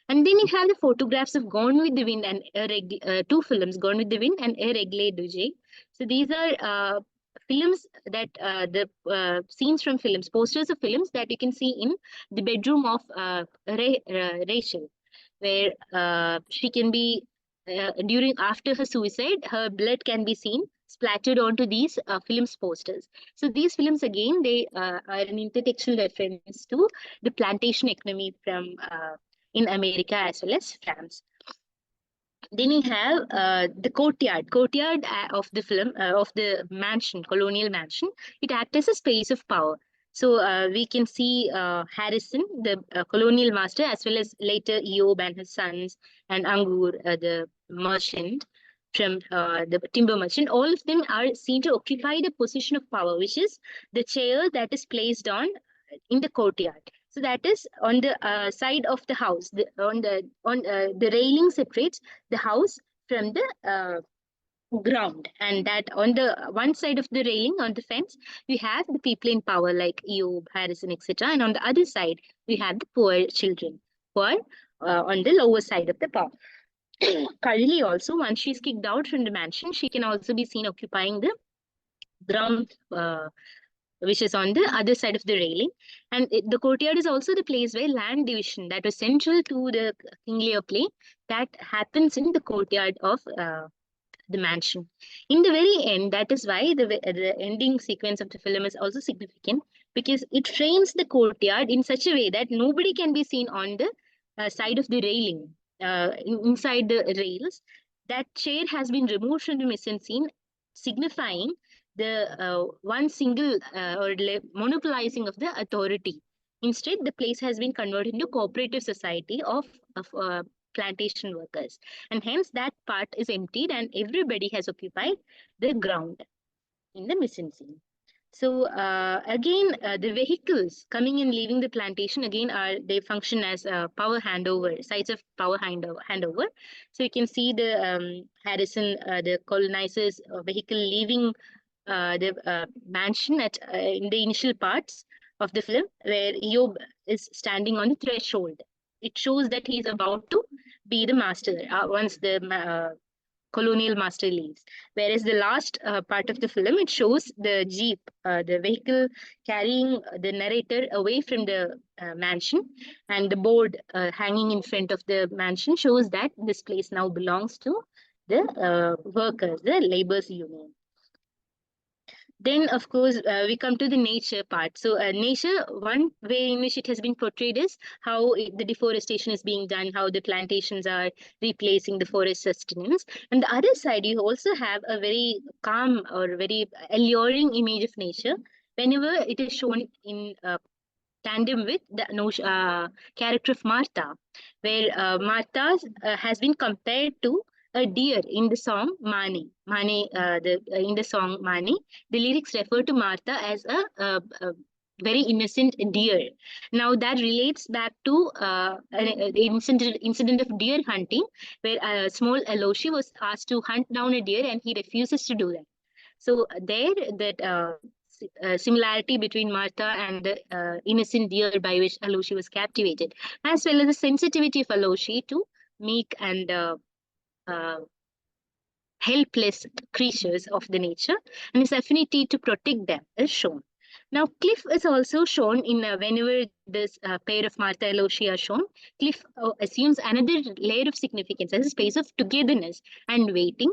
And then you have the photographs of Gone with the Wind and two films, Gone with the Wind and A Regle Duje. So these are films that the scenes from films, posters of films that you can see in the bedroom of Rachel, where she can be during after her suicide, her blood can be seen splattered onto these films posters. So these films again, they are an intertextual reference to the plantation economy from in America as well as France. Then you have the courtyard of the film, of the mansion, colonial mansion. It acts as a space of power. So we can see Harrison, the colonial master, as well as later Eob and his sons, and Angur, the merchant from the timber merchant. All of them are seen to occupy the position of power, which is the chair that is placed on in the courtyard. So that is on the side of the house. The railing separates the house from the ground, and that on the one side of the railing on the fence we have the people in power like Eob, Harrison, etc., and on the other side we have the poor children who are on the lower side of the power. Currently also, once she's kicked out from the mansion, she can also be seen occupying the ground, which is on the other side of the railing. And the courtyard is also the place where land division that was central to the King Lear play that happens in the courtyard of the mansion. In the very end, that is why the ending sequence of the film is also significant, because it frames the courtyard in such a way that nobody can be seen on the side of the railing, inside the rails. That chair has been removed from the mise-en-scene, signifying the one single or monopolizing of the authority. Instead, the place has been converted into cooperative society of plantation workers, and hence that part is emptied and everybody has occupied the ground in the mise-en-scene. So again, the vehicles coming and leaving the plantation again they function as power handover, sites of power handover. So you can see the Harrison, the colonizers' vehicle leaving the mansion at in the initial parts of the film, where Eob is standing on the threshold. It shows that he is about to be the master once the colonial master leaves. Whereas the last part of the film, it shows the jeep, the vehicle carrying the narrator away from the mansion, and the board hanging in front of the mansion shows that this place now belongs to the workers, the laborers union. Then, of course, we come to the nature part. So nature, one way in which it has been portrayed is how the deforestation is being done, how the plantations are replacing the forest sustenance. And the other side, you also have a very calm or very alluring image of nature whenever it is shown in tandem with the character of Martha, where Martha has been compared to a deer in the song Mani. In the song Mani, the lyrics refer to Martha as a very innocent deer. Now that relates back to the incident of deer hunting, where small Aloshi was asked to hunt down a deer and he refuses to do that. So there, that similarity between Martha and the innocent deer by which Aloshi was captivated, as well as the sensitivity of Aloshi to meek and uh, helpless creatures of the nature, and his affinity to protect them is shown. Now, Cliff is also shown in whenever this pair of Martha and Aloshi are shown. Cliff assumes another layer of significance as a space of togetherness and waiting,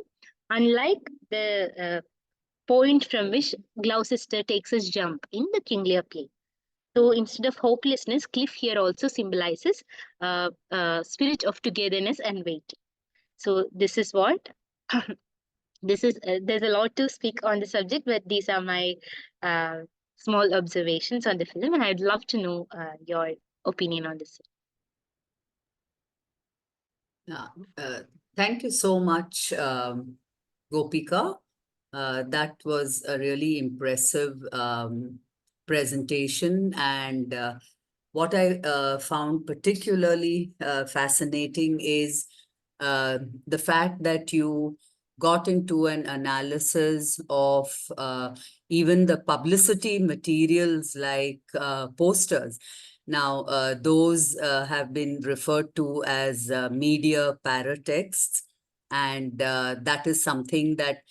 unlike the point from which Gloucester takes his jump in the King Lear play. So instead of hopelessness, Cliff here also symbolizes spirit of togetherness and waiting. So this is what this is. There's a lot to speak on the subject, but these are my uh, small observations on the film, and I'd love to know your opinion on this. Thank you so much, Gopika. That was a really impressive presentation. And what I found particularly fascinating is the fact that you got into an analysis of even the publicity materials like posters. Now, those have been referred to as media paratexts, and that is something that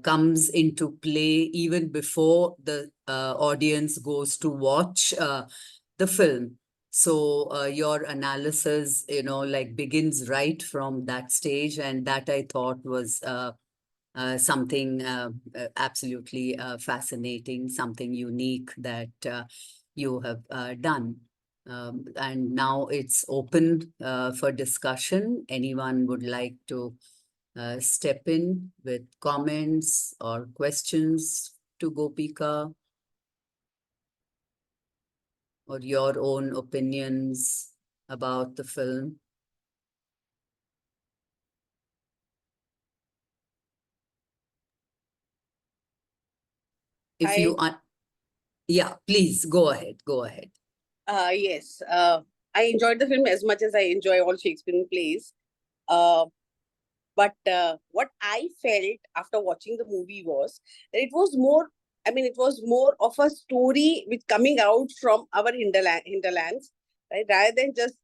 comes into play even before the audience goes to watch the film. So your analysis, like begins right from that stage, and that I thought was something absolutely fascinating, something unique that you have done. And now it's open for discussion. Anyone would like to step in with comments or questions to Gopika, or your own opinions about the film? If you are, yeah, please go ahead. Go ahead. Yes, I enjoyed the film as much as I enjoy all Shakespearean plays. But what I felt after watching the movie was that it was more, it was more of a story which coming out from our hinterlands, right? Rather than just,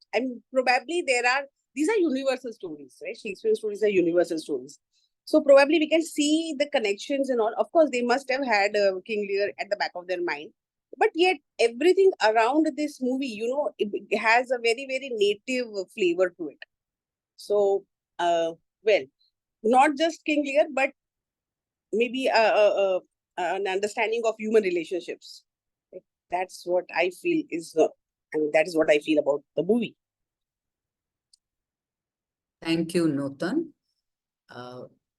probably these are universal stories, right? Shakespearean stories are universal stories. So probably we can see the connections and all. Of course, they must have had King Lear at the back of their mind. But yet, everything around this movie, it has a very, very native flavor to it. So, well, not just King Lear, but maybe an understanding of human relationships. That's what I feel is that is what I feel about the movie. Thank you, Nutan.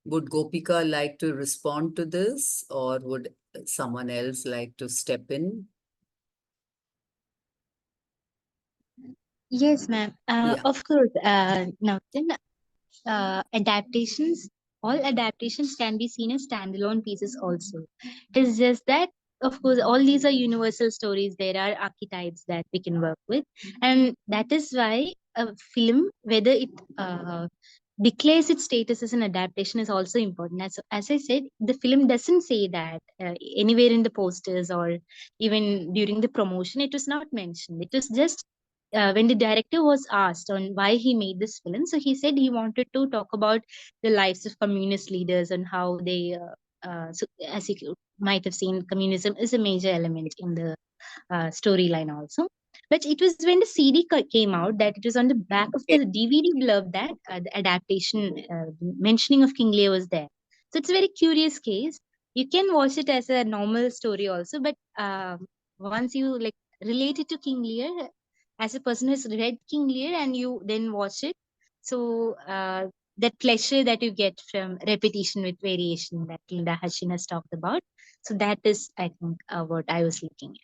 Would Gopika like to respond to this, or would someone else like to step in? Yes, ma'am. Yeah. Of course. Now then, adaptations. All adaptations can be seen as standalone pieces. Also, it's just that, of course, all these are universal stories. There are archetypes that we can work with, and that is why a film, whether it declares its status as an adaptation, is also important. As I said, the film doesn't say that anywhere in the posters or even during the promotion. It was not mentioned. It was just when the director was asked on why he made this film, so he said he wanted to talk about the lives of communist leaders and how they, so as you might have seen, communism is a major element in the storyline also. But it was when the CD came out that it was on the back of the DVD blurb that the adaptation mentioning of King Lear was there. So it's a very curious case. You can watch it as a normal story also, but once you like relate it to King Lear, as a person who's read King Lear and you then watch it, so that pleasure that you get from repetition with variation that Linda Hutchin has talked about. So that is, I think, what I was looking at.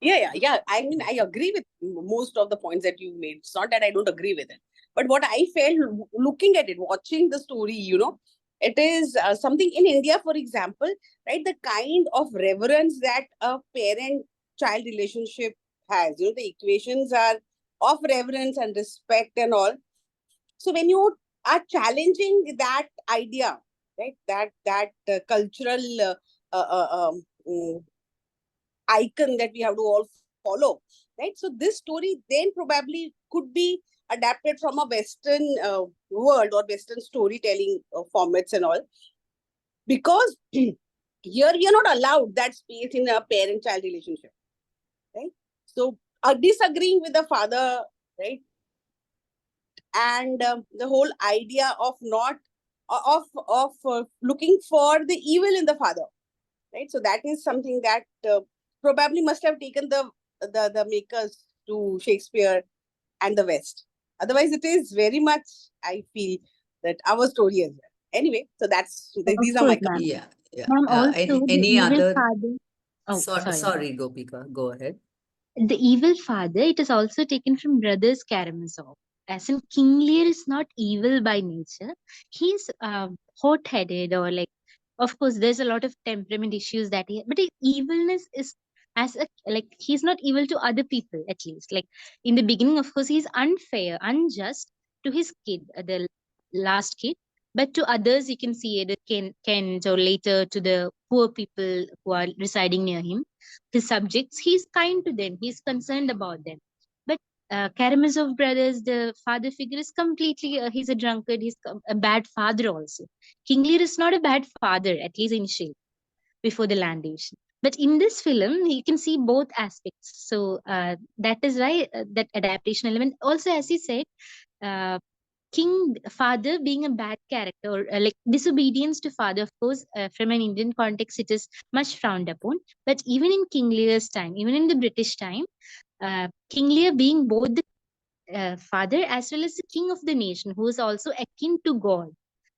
Yeah. I mean, I agree with most of the points that you made. It's not that I don't agree with it, but what I felt looking at it, watching the story, it is something in India, for example, right? The kind of reverence that a parent-child relationship has, the equations are of reverence and respect and all. So when you are challenging that idea, right, that cultural icon that we have to all follow, right? So this story then probably could be adapted from a Western world or Western storytelling formats and all, because here you're not allowed that space in a parent-child relationship, right? So disagreeing with the father, right, and the whole idea of not of looking for the evil in the father, right? So that is something that probably must have taken the makers to Shakespeare and the West. Otherwise, it is very much, I feel, that our story as well. Anyway, so Of these are my course, comments. ma'am. Yeah. Ma'am, also the Any evil other? father. Oh, sorry. Sorry, Gopika, go ahead. The evil father, it is also taken from Brothers Karamazov. As in, King Lear is not evil by nature. He's hot-headed, or like, of course, there's a lot of temperament issues that but his evilness is as a like he's not evil to other people, at least. Like in the beginning, of course, he's unfair, unjust to his kid, the last kid, but to others, you can see it, Kent, or later to the poor people who are residing near him, his subjects, he's kind to them, he's concerned about them. But Karamazov brothers, the father figure is completely, he's a drunkard, he's a bad father also. King Lear is not a bad father, at least initially, before the land division. But in this film, you can see both aspects. So that is why that adaptation element. Also, as he said, uh, King father being a bad character, or like disobedience to father, of course, from an Indian context, it is much frowned upon. But even in King Lear's time, even in the British time, King Lear being both the father as well as the king of the nation, who is also akin to God.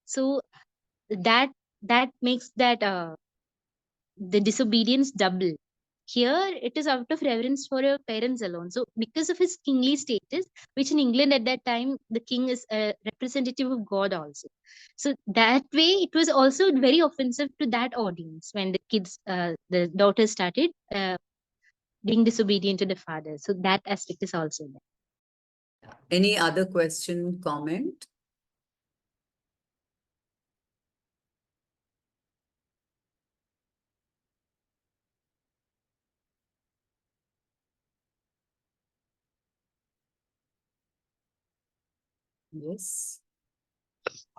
So that that makes that the disobedience double. Here, it is out of reverence for your parents alone. So, because of his kingly status, which in England at that time, the king is a representative of God also. So, that way, it was also very offensive to that audience when the kids, the daughters started being disobedient to the father. So, that aspect is also there. Any other question, comment? Yes.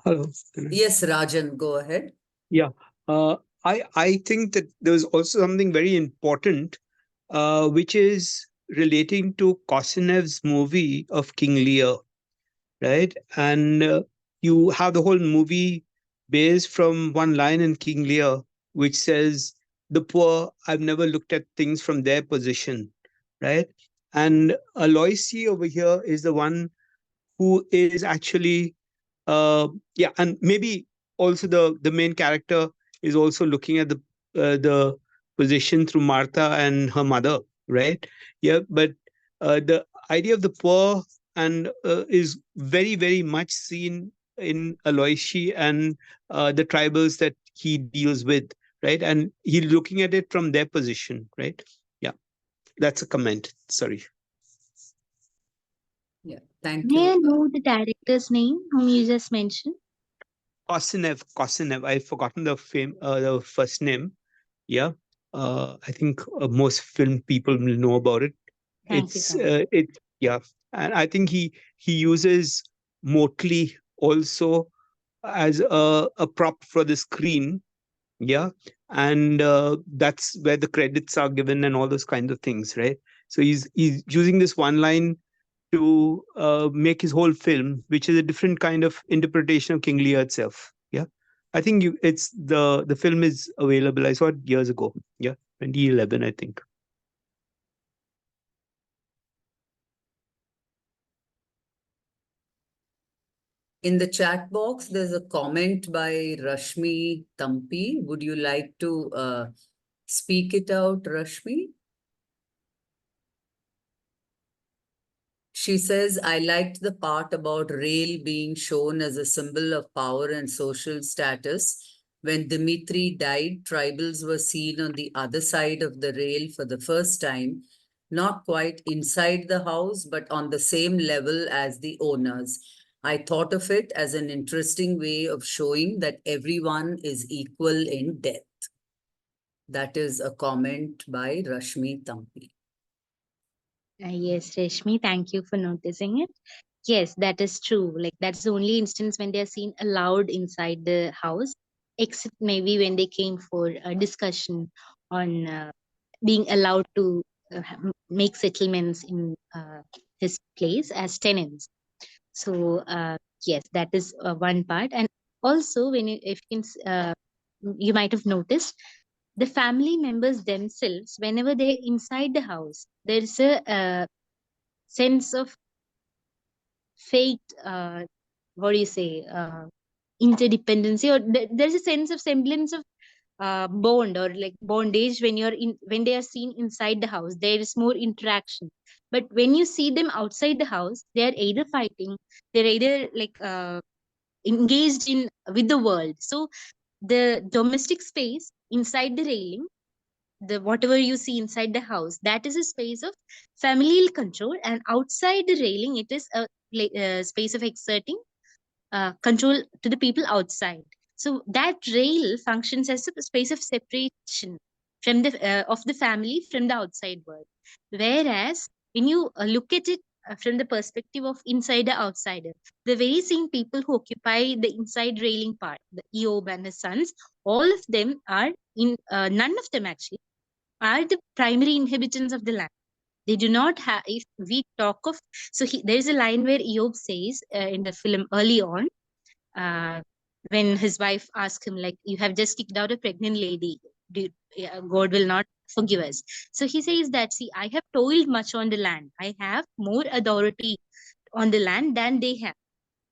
Hello. Yes, Rajan, go ahead. Yeah. I think that there was also something very important, which is relating to Kosinev's movie of King Lear, right? And you have the whole movie based from one line in King Lear, which says, "The poor, I've never looked at things from their position," right? And Aloysi over here is the one who is actually yeah, and maybe also the main character is also looking at the position through Martha and her mother, right? Yeah, but the idea of the poor and is very much seen in Aloysi and the tribals that he deals with, right? And he's looking at it from their position, right? Yeah, that's a comment. Sorry. Yeah, thank May I you. know the director's name whom you just mentioned? Kossinev. I've forgotten the first name. Yeah, I think most film people will know about it. Thank you It's so much. yeah, and I think he uses Motley also as a prop for the screen. Yeah, and that's where the credits are given and all those kinds of things, right? So he's using this one line to make his whole film, which is a different kind of interpretation of King Lear itself. Yeah, I think it's the film is available. I saw it years ago. Yeah, 2011, I think. In the chat box, there's a comment by Rashmi Tampi. Would you like to speak it out, Rashmi? She says, I liked the part about rail being shown as a symbol of power and social status. When Dimitri died, tribals were seen on the other side of the rail for the first time, not quite inside the house, but on the same level as the owners. I thought of it as an interesting way of showing that everyone is equal in death. That is a comment by Rashmi Tampi. Yes, Reshmi, thank you for noticing it. Yes, that is true. Like that's the only instance when they are seen allowed inside the house, except maybe when they came for a discussion on being allowed to make settlements in his place as tenants. So yes, that is one part. And also, when you, if you can, you might have noticed the family members themselves, whenever they're inside the house, there's a sense of fake what do you say interdependency, or there's a sense of semblance of bond or like bondage when you're in, when they are seen inside the house there is more interaction. But when you see them outside the house, they are either fighting, they're either like engaged in with the world. So the domestic space inside the railing, the whatever you see inside the house, that is a space of familial control, and outside the railing it is a space of exerting control to the people outside. So that rail functions as a space of separation from the of the family from the outside world. Whereas when you look at it from the perspective of insider outsider, the very same people who occupy the inside railing part, the Eob and his sons, all of them are in none of them actually are the primary inhabitants of the land. They do not have. If we talk of, so there is a line where Eob says in the film early on, uh, when his wife asks him like, you have just kicked out a pregnant lady, God will not forgive us. So he says that, see, I have toiled much on the land, I have more authority on the land than they have.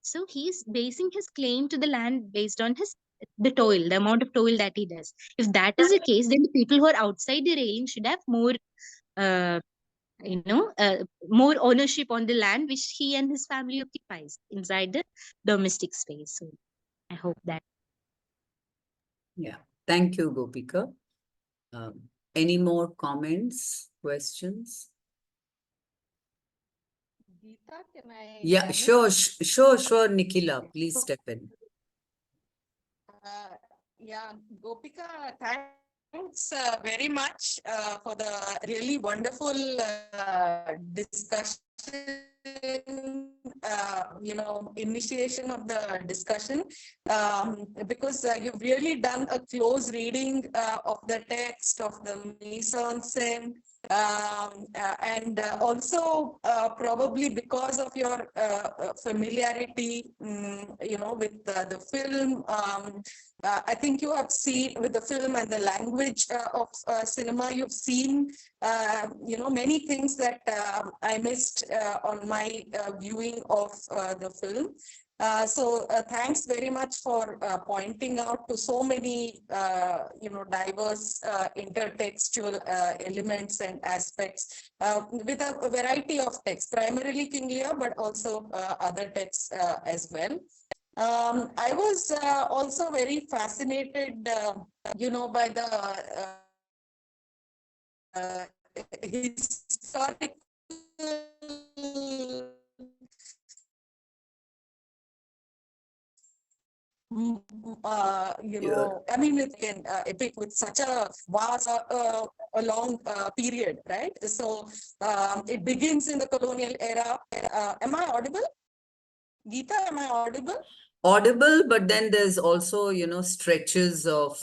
So he's basing his claim to the land based on his the toil, the amount of toil that he does. If that is the case, then the people who are outside the railing should have more uh, more ownership on the land which he and his family occupies inside the domestic space. So I hope that. Yeah. Thank you, Gopika. Any more comments, questions? Geeta, can I Yeah, come in? sure, Nikhila. Please step in. Yeah, Gopika, thanks very much for the really wonderful discussion, initiation of the discussion, because you've really done a close reading of the text, of the mise-en-scène, and also probably because of your familiarity, with the film. I think you have seen with the film and the language of cinema, you've seen, many things that I missed on my viewing of the film. So thanks very much for pointing out to so many, diverse intertextual elements and aspects with a variety of texts, primarily King Lear, but also other texts as well. I was also very fascinated, by the historical I mean, it can epic with such a vast, a long period, right? So it begins in the colonial era. Am I audible? Geeta, am I audible? Audible, but then there's also, stretches of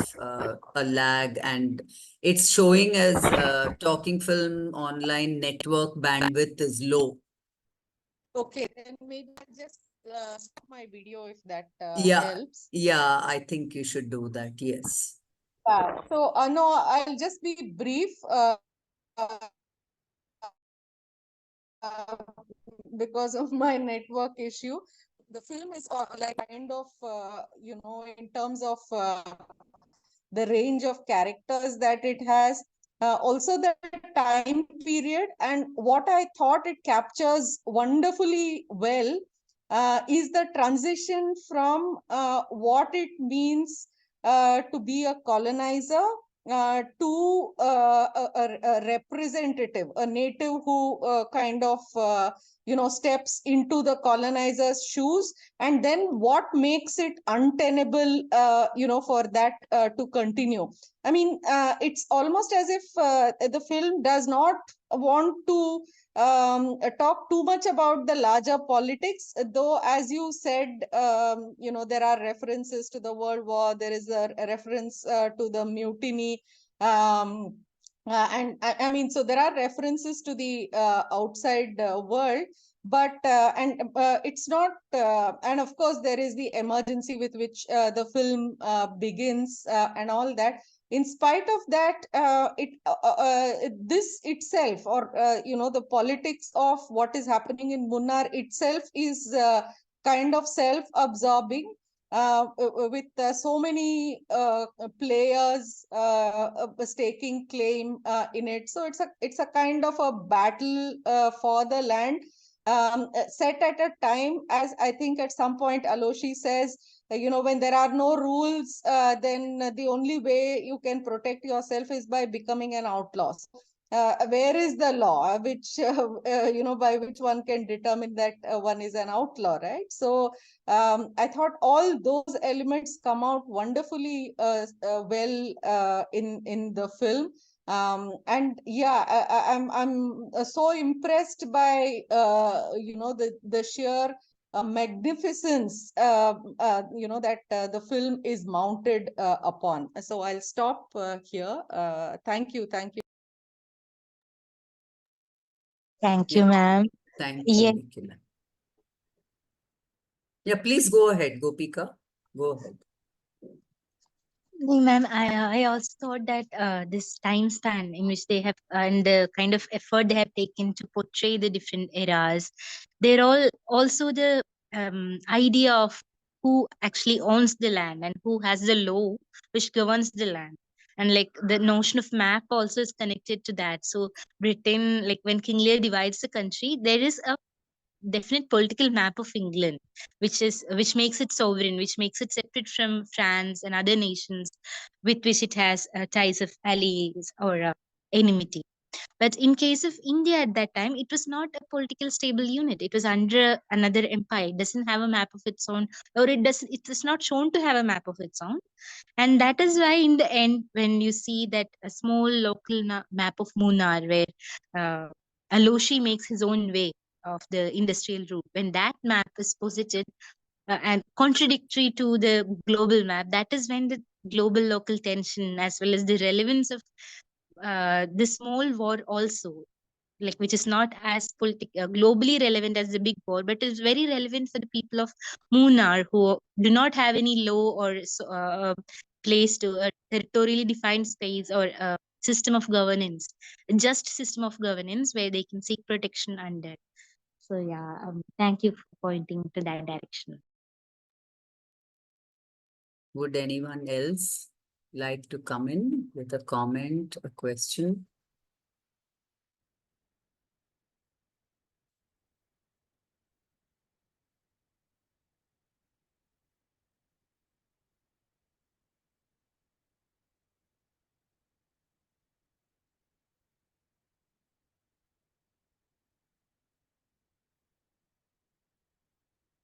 a lag, and it's showing as Talking Film Online network bandwidth is low. Okay, then maybe I'll just stop my video if that Yeah, helps. yeah, I think you should do that. Yes. So, no, I'll just be brief because of my network issue. The film is like kind of, in terms of the range of characters that it has, also the time period. And what I thought it captures wonderfully well is the transition from what it means to be a colonizer to a representative, a native who kind of steps into the colonizer's shoes, and then what makes it untenable for that to continue. I mean, it's almost as if the film does not want to talk too much about the larger politics, though, as you said, there are references to the World War, there is a reference to the mutiny. And I mean, so there are references to the outside world, but it's not, and of course, there is the emergency with which the film begins and all that. In spite of that, this itself, or the politics of what is happening in Munnar itself is kind of self-absorbing, with so many players staking claim in it. So it's a kind of a battle for the land, set at a time, as I think at some point Aloshi says, when there are no rules, then the only way you can protect yourself is by becoming an outlaw. Where is the law which by which one can determine that one is an outlaw, right? So I thought all those elements come out wonderfully well in the film. And yeah, I'm so impressed by the sheer magnificence that the film is mounted upon. So I'll stop here. Thank you. Thank Yeah. you, ma'am. Thank Yeah. you, Nikhila. Yeah, please go ahead, Gopika. Go ahead. No, ma'am, I also thought that this time span in which they have and the kind of effort they have taken to portray the different eras, they're all also the idea of who actually owns the land and who has the law which governs the land. And like the notion of map also is connected to that. So Britain, like when King Lear divides the country, there is a definite political map of England, which makes it sovereign, which makes it separate from France and other nations with which it has ties of allies or enmity. But in case of India at that time, it was not a political stable unit. It was under another empire. It doesn't have a map of its own, or it doesn't. It is not shown to have a map of its own. And that is why, in the end, when you see that a small local map of Munnar, where Aloshi makes his own way of the industrial route, when that map is posited and contradictory to the global map, that is when the global local tension as well as the relevance of the small war also, like which is not as globally relevant as the big war, but is very relevant for the people of Munnar who do not have any law or place to a territorially defined space or a system of governance, a just system of governance where they can seek protection under. So yeah, thank you for pointing to that direction. Would anyone else like to come in with a comment, a question?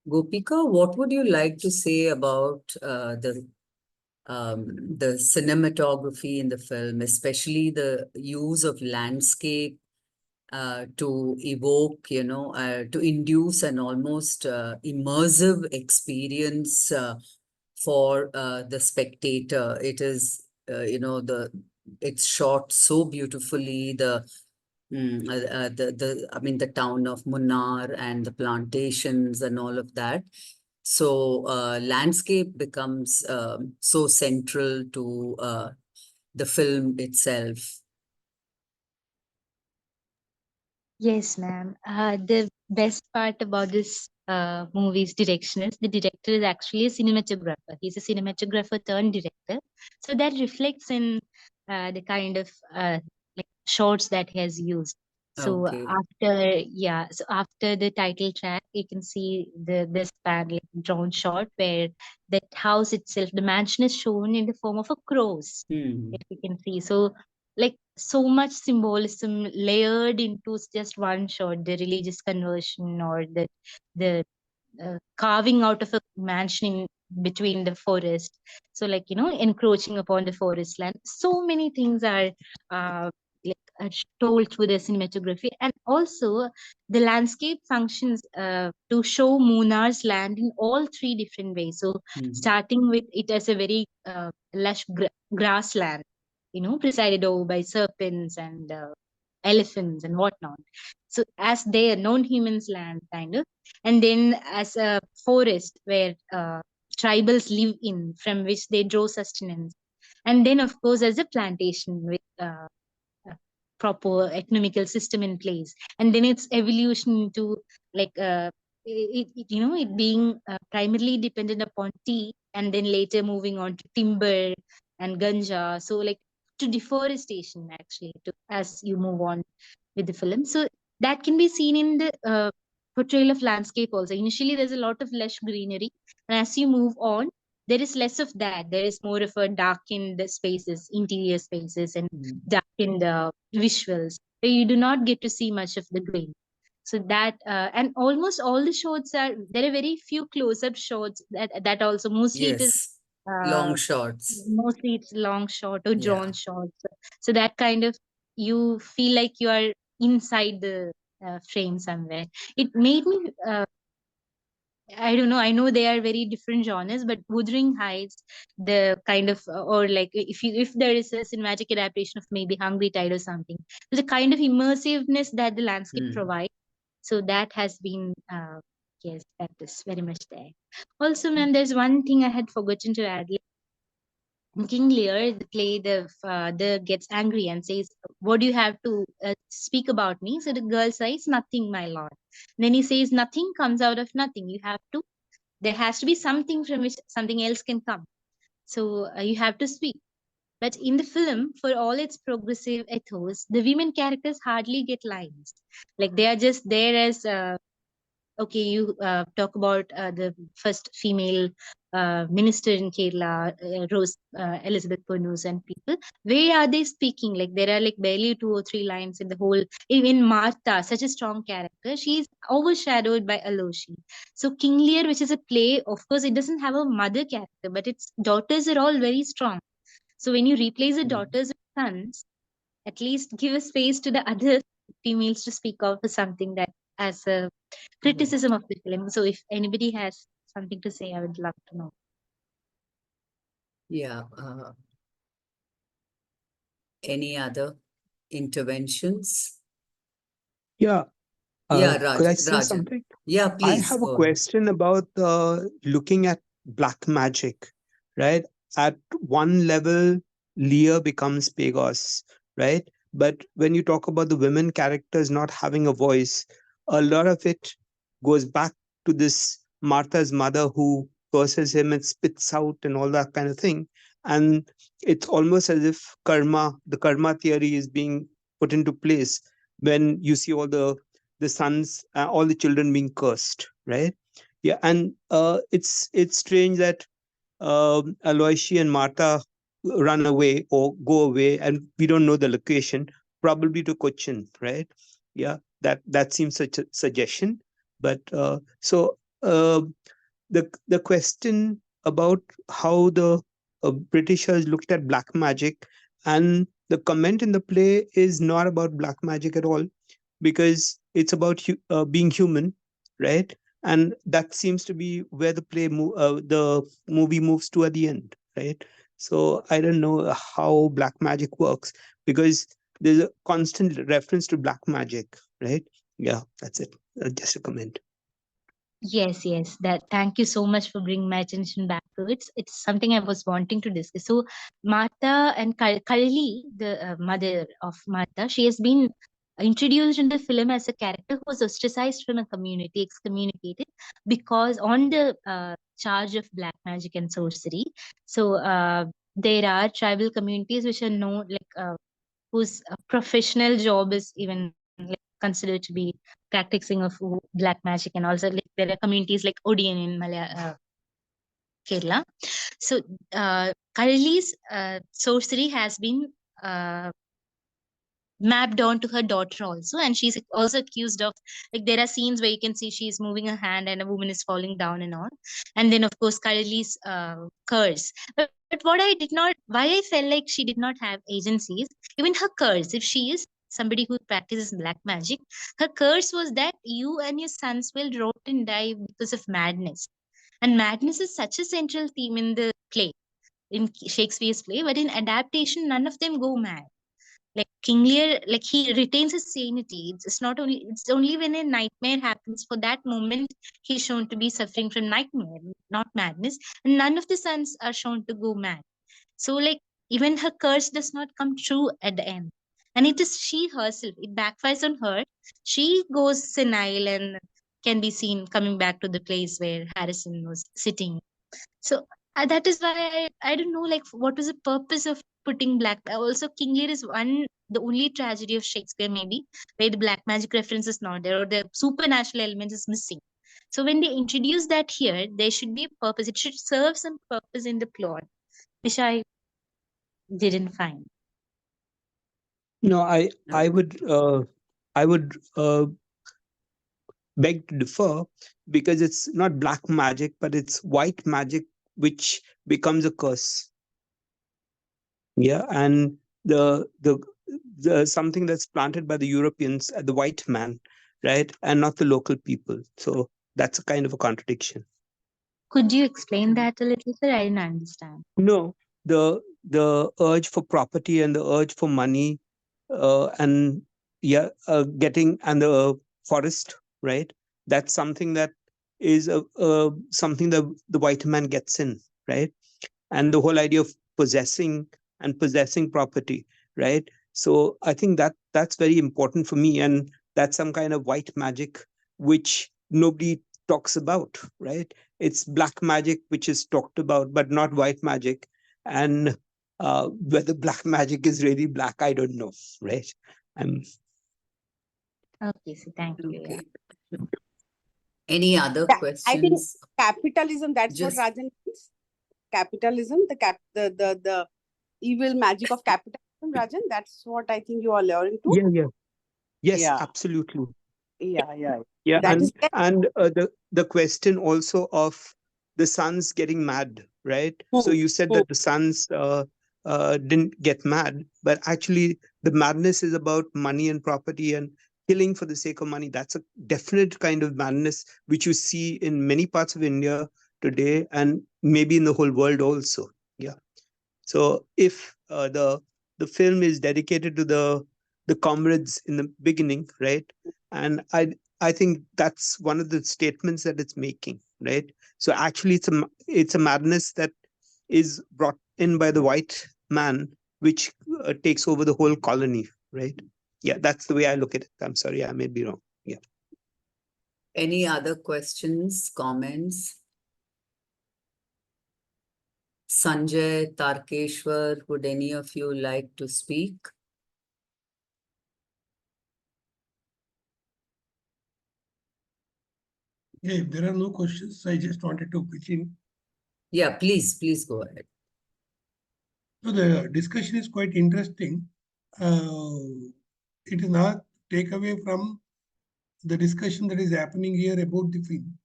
Gopika, what would you like to say about the cinematography in the film, especially the use of landscape to evoke, to induce an almost immersive experience for the spectator? It is, it's shot so beautifully. The town of Munnar and the plantations and all of that. So landscape becomes so central to the film itself. Yes, ma'am. The best part about this movie's direction is the director is actually a cinematographer. He's a cinematographer turned director. So that reflects in the kind of shots that he has used. So Okay. after the title track, you can see this pan like drawn shot where that house itself, the mansion is shown in the form of a cross. Hmm. If you can see, so like so much symbolism layered into just one shot, the religious conversion or the carving out of a mansion in between the forest, so like encroaching upon the forest land. So many things are uh, told through the cinematography, and also the landscape functions to show Munar's land in all three different ways. So Hmm. starting with it as a very lush grassland, presided over by serpents and elephants and whatnot. So as their non-humans land, kind of, and then as a forest where tribals live in, from which they draw sustenance, and then of course as a plantation with a proper economical system in place, and then its evolution into like it being primarily dependent upon tea, and then later moving on to timber and ganja, so like to deforestation actually to, as you move on with the film. So that can be seen in the portrayal of landscape also. Initially there's a lot of lush greenery, and as you move on there is less of that. There is more of a darkened spaces, interior spaces, and Hmm. darkened visuals where you do not get to see much of the green. So that and almost all the shots are, there are very few close-up shots, that also mostly it is Yes. Long uh, shots. mostly it's long shot or Yeah. drawn shots. So that kind of, you feel like you are inside the frame somewhere. It made me I don't know. I know they are very different genres, but Wuthering Heights, the kind of, or like if there is a cinematic adaptation of maybe Hungry Tide or something, the kind of immersiveness that the landscape Hmm. provides. So that has been, yes, that is very much there. Also, ma'am, there's one thing I had forgotten to add. King Lear, the play, the father gets angry and says, "What do you have to speak about me?" So the girl says, "Nothing, my lord." Then he says, "Nothing comes out of nothing. You have to. There has to be something from which something else can come. So you have to speak." But in the film, for all its progressive ethos, the women characters hardly get lines. Like they are just there as okay, you talk about the first female minister in Kerala, Rose Elizabeth Purnus and people. Where are they speaking? Like there are like barely 2 or 3 lines in the whole. Even Martha, such a strong character, she is overshadowed by Aloshi. So King Lear, which is a play, of course, it doesn't have a mother character, but its daughters are all very strong. So when you replace the Hmm. daughters with sons, at least give a space to the other females to speak out for something that as a criticism of the film. So if anybody has something to say, I would love to know. Yeah. Any other interventions? Yeah. Yeah, Could I Raj, say Rajan. something? Yeah, I please have a go ahead. question about looking at black magic, right? At one level, Lear becomes Pagos, right? But when you talk about the women characters not having a voice, a lot of it goes back to this Martha's mother who curses him and spits out and all that kind of thing. And it's almost as if the karma theory is being put into place when you see all the sons, all the children being cursed, right? Yeah, and it's strange that Aloysi and Martha run away or go away, and we don't know the location, probably to Cochin, right? Yeah, that seems such a suggestion. But the question about how the Britishers looked at black magic, and the comment in the play is not about black magic at all, because it's about being human, right? And that seems to be where the movie moves to at the end, right? So I don't know how black magic works, because there's a constant reference to black magic, right? Yeah, that's it. Just a comment. Yes, yes. That. Thank you so much for bringing my attention back to it. It's something I was wanting to discuss. So, Martha and Kali, the mother of Martha, she has been introduced in the film as a character who was ostracized from a community, excommunicated, because on the charge of black magic and sorcery. So, there are tribal communities which are known like whose professional job is even like considered to be practicing of black magic, and also like there are communities like Odiyan in Kerala. So Karali's sorcery has been mapped onto her daughter also, and she's also accused of, like, there are scenes where you can see she's moving her hand and a woman is falling down and all. And then of course Karali's curse. But what I did not, why I felt like she did not have agencies, even her curse, if she is somebody who practices black magic, her curse was that you and your sons will rot and die because of madness. And madness is such a central theme in the play, in Shakespeare's play, but in adaptation none of them go mad. Like King Lear, like he retains his sanity. It's not only, it's only when a nightmare happens, for that moment he's shown to be suffering from nightmare, not madness. And none of the sons are shown to go mad. So like even her curse does not come true at the end. And it is she herself, it backfires on her. She goes senile and can be seen coming back to the place where Harrison was sitting. So that is why I don't know, like, what was the purpose of putting black. Also, King Lear is the only tragedy of Shakespeare, maybe, where the black magic reference is not there or the supernatural element is missing. So when they introduce that here, there should be a purpose. It should serve some purpose in the plot, which I didn't find. No, I would beg to differ, because it's not black magic, but it's white magic which becomes a curse. Yeah, and the something that's planted by the Europeans, the white man, right, and not the local people. So that's a kind of a contradiction. Could you explain that a little, sir? I didn't understand. No, the urge for property and the urge for money, and getting, and the forest, right? That's something that is something that the white man gets in, right? And the whole idea of possessing property, right? So I think that that's very important for me, and that's some kind of white magic which nobody talks about, right? It's black magic which is talked about, but not white magic. And whether black magic is really black, I don't know, right? I'm Okay, so thank you. Okay. Yeah. Any other I think questions? capitalism, that's what Just Rajan means. Capitalism, the evil magic of capitalism, Rajan. That's what I think you are alluding to. yeah, yes, Yeah, absolutely. yeah. Yeah, That is and the question also of the sons getting mad, right? So you said that the sons didn't get mad, but actually the madness is about money and property and killing for the sake of money. That's a definite kind of madness which you see in many parts of India today, and maybe in the whole world also. Yeah. So if the film is dedicated to the comrades in the beginning, right? And I think that's one of the statements that it's making, right? So actually, it's a madness that is brought in by the white man, which takes over the whole colony, right? Yeah, that's the way I look at it. I'm sorry, I may be wrong. Yeah. any other questions, comments? Sanjay, Tarkeshwar, would any of you like to speak? Yeah, if there are no questions, I just wanted to pitch in. Yeah, please go ahead. So the discussion is quite interesting. It is not take away from the discussion that is happening here about the film.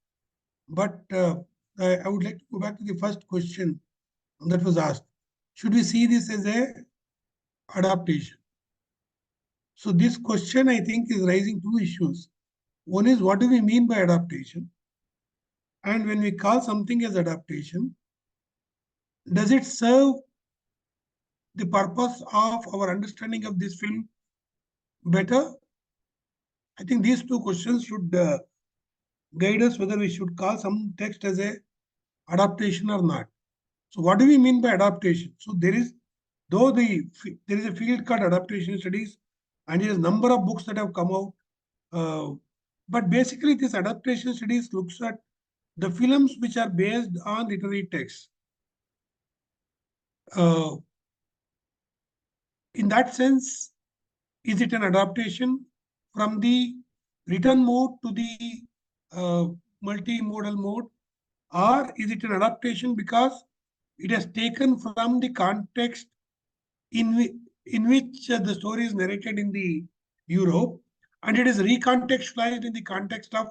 But I would like to go back to the first question that was asked. Should we see this as a adaptation? So this question, I think, is raising two issues. One is, what do we mean by adaptation? And when we call something as adaptation, does it serve the purpose of our understanding of this film better? I think these two questions should guide us whether we should call some text as a adaptation or not. So what do we mean by adaptation? So there is, though there is a field called adaptation studies, and there is a number of books that have come out. But basically, this adaptation studies looks at the films which are based on literary texts. In that sense, Is it an adaptation from the written mode to the multimodal mode? Or is it an adaptation because it has taken from the context in which the story is narrated in the Europe, and it is recontextualized in the context of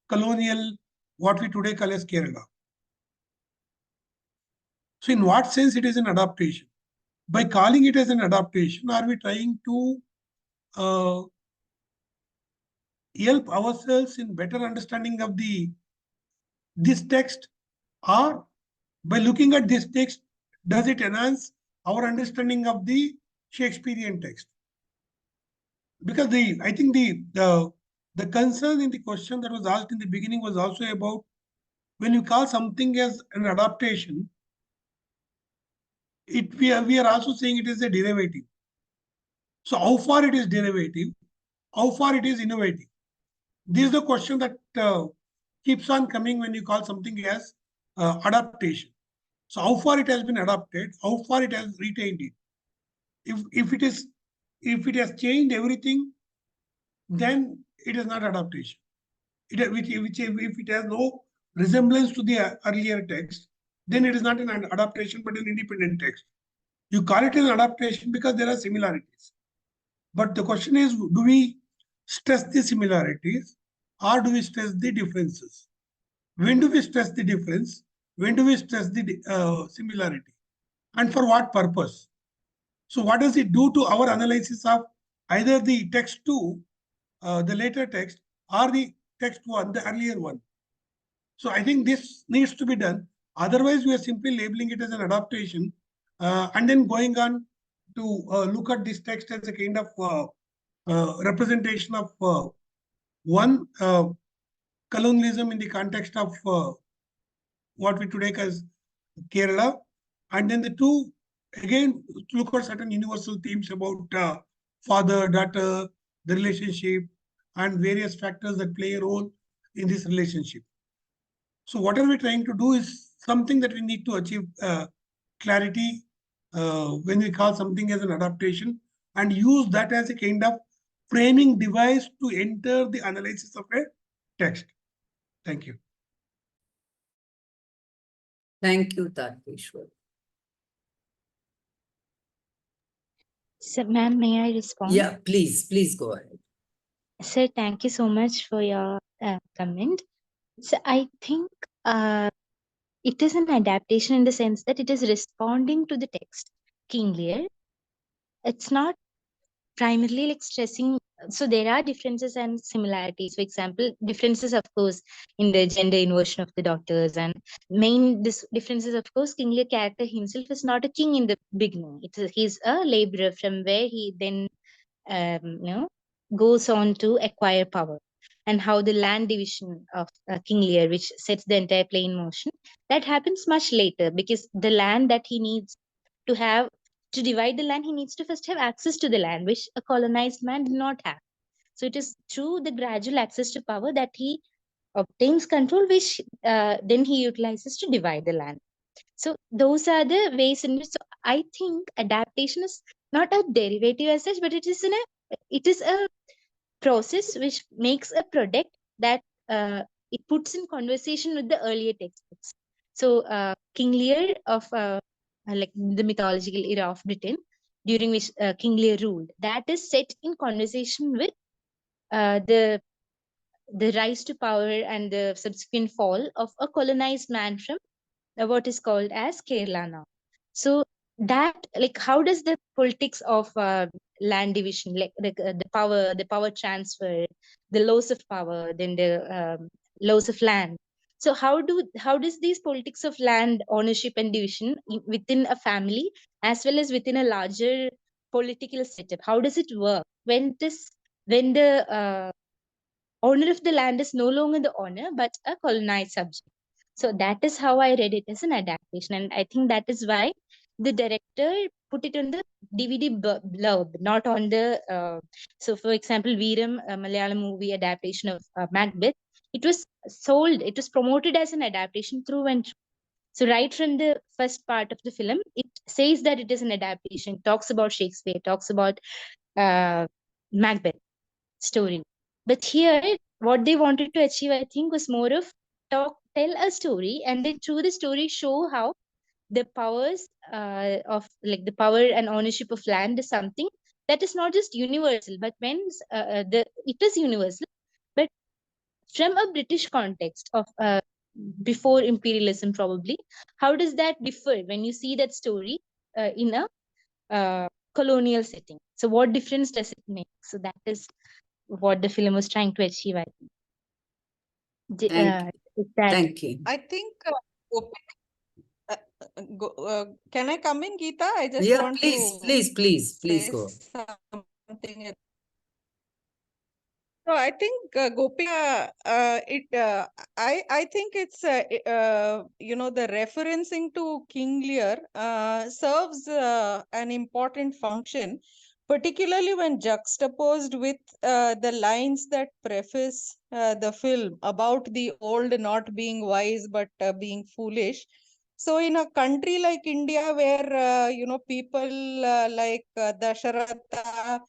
colonial, what we today call as Kerala? So in what sense it is an adaptation? By calling it as an adaptation, are we trying to help ourselves in better understanding of this text, or by looking at this text, does it enhance our understanding of the Shakespearean text? Because I think the concern in the question that was asked in the beginning was also about when you call something as an adaptation, we are also saying it is a derivative. So how far it is derivative, how far it is innovative? This is the question that keeps on coming when you call something as adaptation. So how far it has been adapted, how far it has retained it. If it has changed everything, then it is not adaptation. If it has no resemblance to the earlier text, then it is not an adaptation but an independent text. You call it an adaptation because there are similarities. But the question is, do we stress the similarities or do we stress the differences? When do we stress the difference? When do we stress the similarity? And for what purpose? So what does it do to our analysis of either the text 2, the later text, or the text 1, the earlier one? So I think this needs to be done. Otherwise, we are simply labeling it as an adaptation and then going on to look at this text as a kind of representation of one, colonialism in the context of what we today call Kerala, and then the two, again, look at certain universal themes about father, daughter, the relationship, and various factors that play a role in this relationship. So what are we trying to do is something that we need to achieve clarity when we call something as an adaptation, and use that as a kind of framing device to enter the analysis of a text. Thank you. Thank you, Tarkeshwar. So, ma'am, may I respond? Yeah, please go ahead. Sir, thank you so much for your comment. So I think it is an adaptation in the sense that it is responding to the text. King Lear. It's not primarily like stressing. So there are differences and similarities. For example, differences, of course, in the gender inversion of the daughters, and differences, of course, King Lear character himself is not a king in the beginning. He's a laborer from where he then goes on to acquire power, and how the land division of King Lear, which sets the entire play in motion, that happens much later, because the land that he needs to have to divide the land, he needs to first have access to the land, which a colonized man did not have. So it is through the gradual access to power that he obtains control, which then he utilizes to divide the land. So those are the ways in which, so I think adaptation is not a derivative as such, but it is a process which makes a product that it puts in conversation with the earlier textbooks. So King Lear of like the mythological era of Britain, during which King Lear ruled, that is set in conversation with the rise to power and the subsequent fall of a colonized man from what is called as Kerala now. So that, like, how does the politics of land division, like the power transfer, the loss of power, then the loss of land. So how does these politics of land ownership and division within a family as well as within a larger political setup? How does it work when the owner of the land is no longer the owner but a colonized subject? So that is how I read it as an adaptation. And I think that is why the director put it on the DVD blurb, not on the. So, for example, Veeram, a Malayalam movie adaptation of Macbeth, it was promoted as an adaptation through and through. So, right from the first part of the film, it says that it is an adaptation, talks about Shakespeare, talks about Macbeth story. But here, what they wanted to achieve, I think, was more of tell a story, and then through the story show how the powers of like the power and ownership of land is something that is not just universal, but it is universal, but from a British context of before imperialism, probably. How does that differ when you see that story in a colonial setting? So, what difference does it make? So, that is what the film was trying to achieve, I think. Thank, Is that thank you. I think, can I come in, Geeta? I just Yeah, want please say go. something. So I think Gopika, I think it's the referencing to King Lear serves an important function, particularly when juxtaposed with the lines that preface the film about the old not being wise but being foolish. So in a country like India, where people like Dasharatha,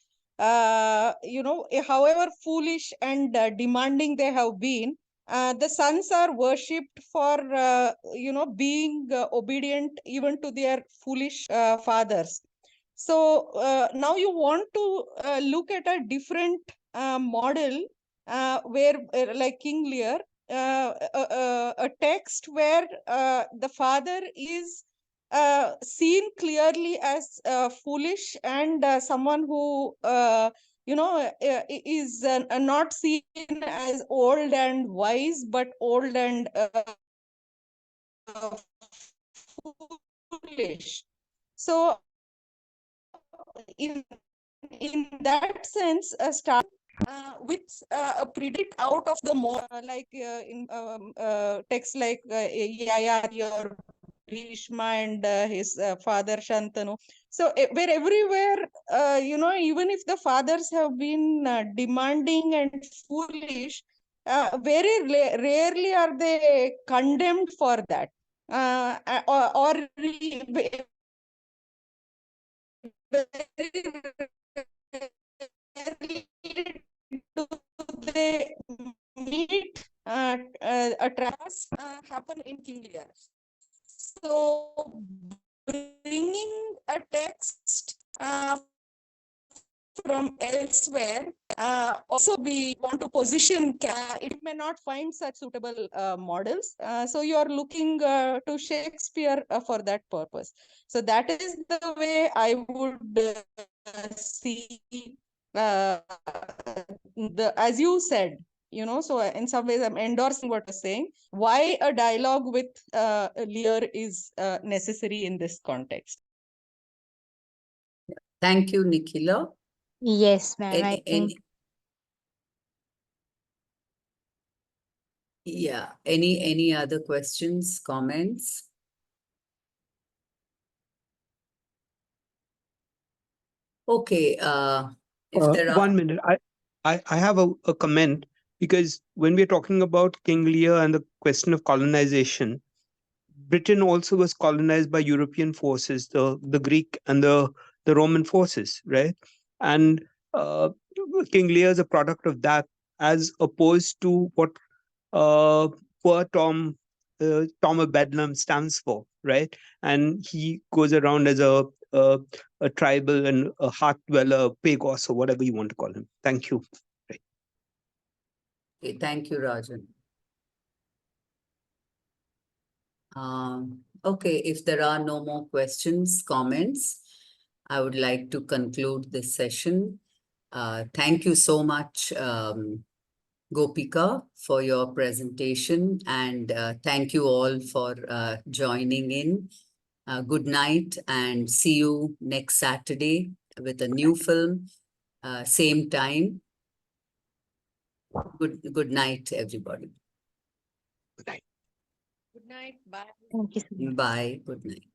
however foolish and demanding they have been, the sons are worshipped for, being obedient even to their foolish fathers. So now you want to look at a different model where, like King Lear, a text where the father is seen clearly as foolish and someone who is not seen as old and wise, but old and foolish. So in that sense, start with a predict out of the more in texts like Yayari or Bhishma and his father Shantanu. So where everywhere, even if the fathers have been demanding and foolish, very rarely are they condemned for that. Or very rarely do they meet a trans happen in King Lear. So bringing a text from elsewhere, also we want to position, it may not find such suitable models. So you are looking to Shakespeare for that purpose. So that is the way I would see as you said, so in some ways I'm endorsing what you're saying, why a dialogue with Lear is necessary in this context. Thank you, Nikhila. yes, ma'am? I think Any other questions, comments? Okay, if there are 1 minute. I have a comment, because when we're talking about King Lear and the question of colonization, Britain also was colonized by European forces, the Greek and the Roman forces, right? And uh, King Lear is a product of that, as opposed to what uh, poor Tom of Bedlam stands for, right? And he goes around as a tribal and a heart dweller, Pagos, or whatever you want to call him. Thank you. Okay, thank you, Rajan. Okay, if there are no more questions, comments, I would like to conclude this session. Thank you so much, Gopika, for your presentation, and thank you all for joining in. Good night, and see you next Saturday with a new film, same time. Good night, everybody. Good night. Bye. thank you so much. Bye. Good night.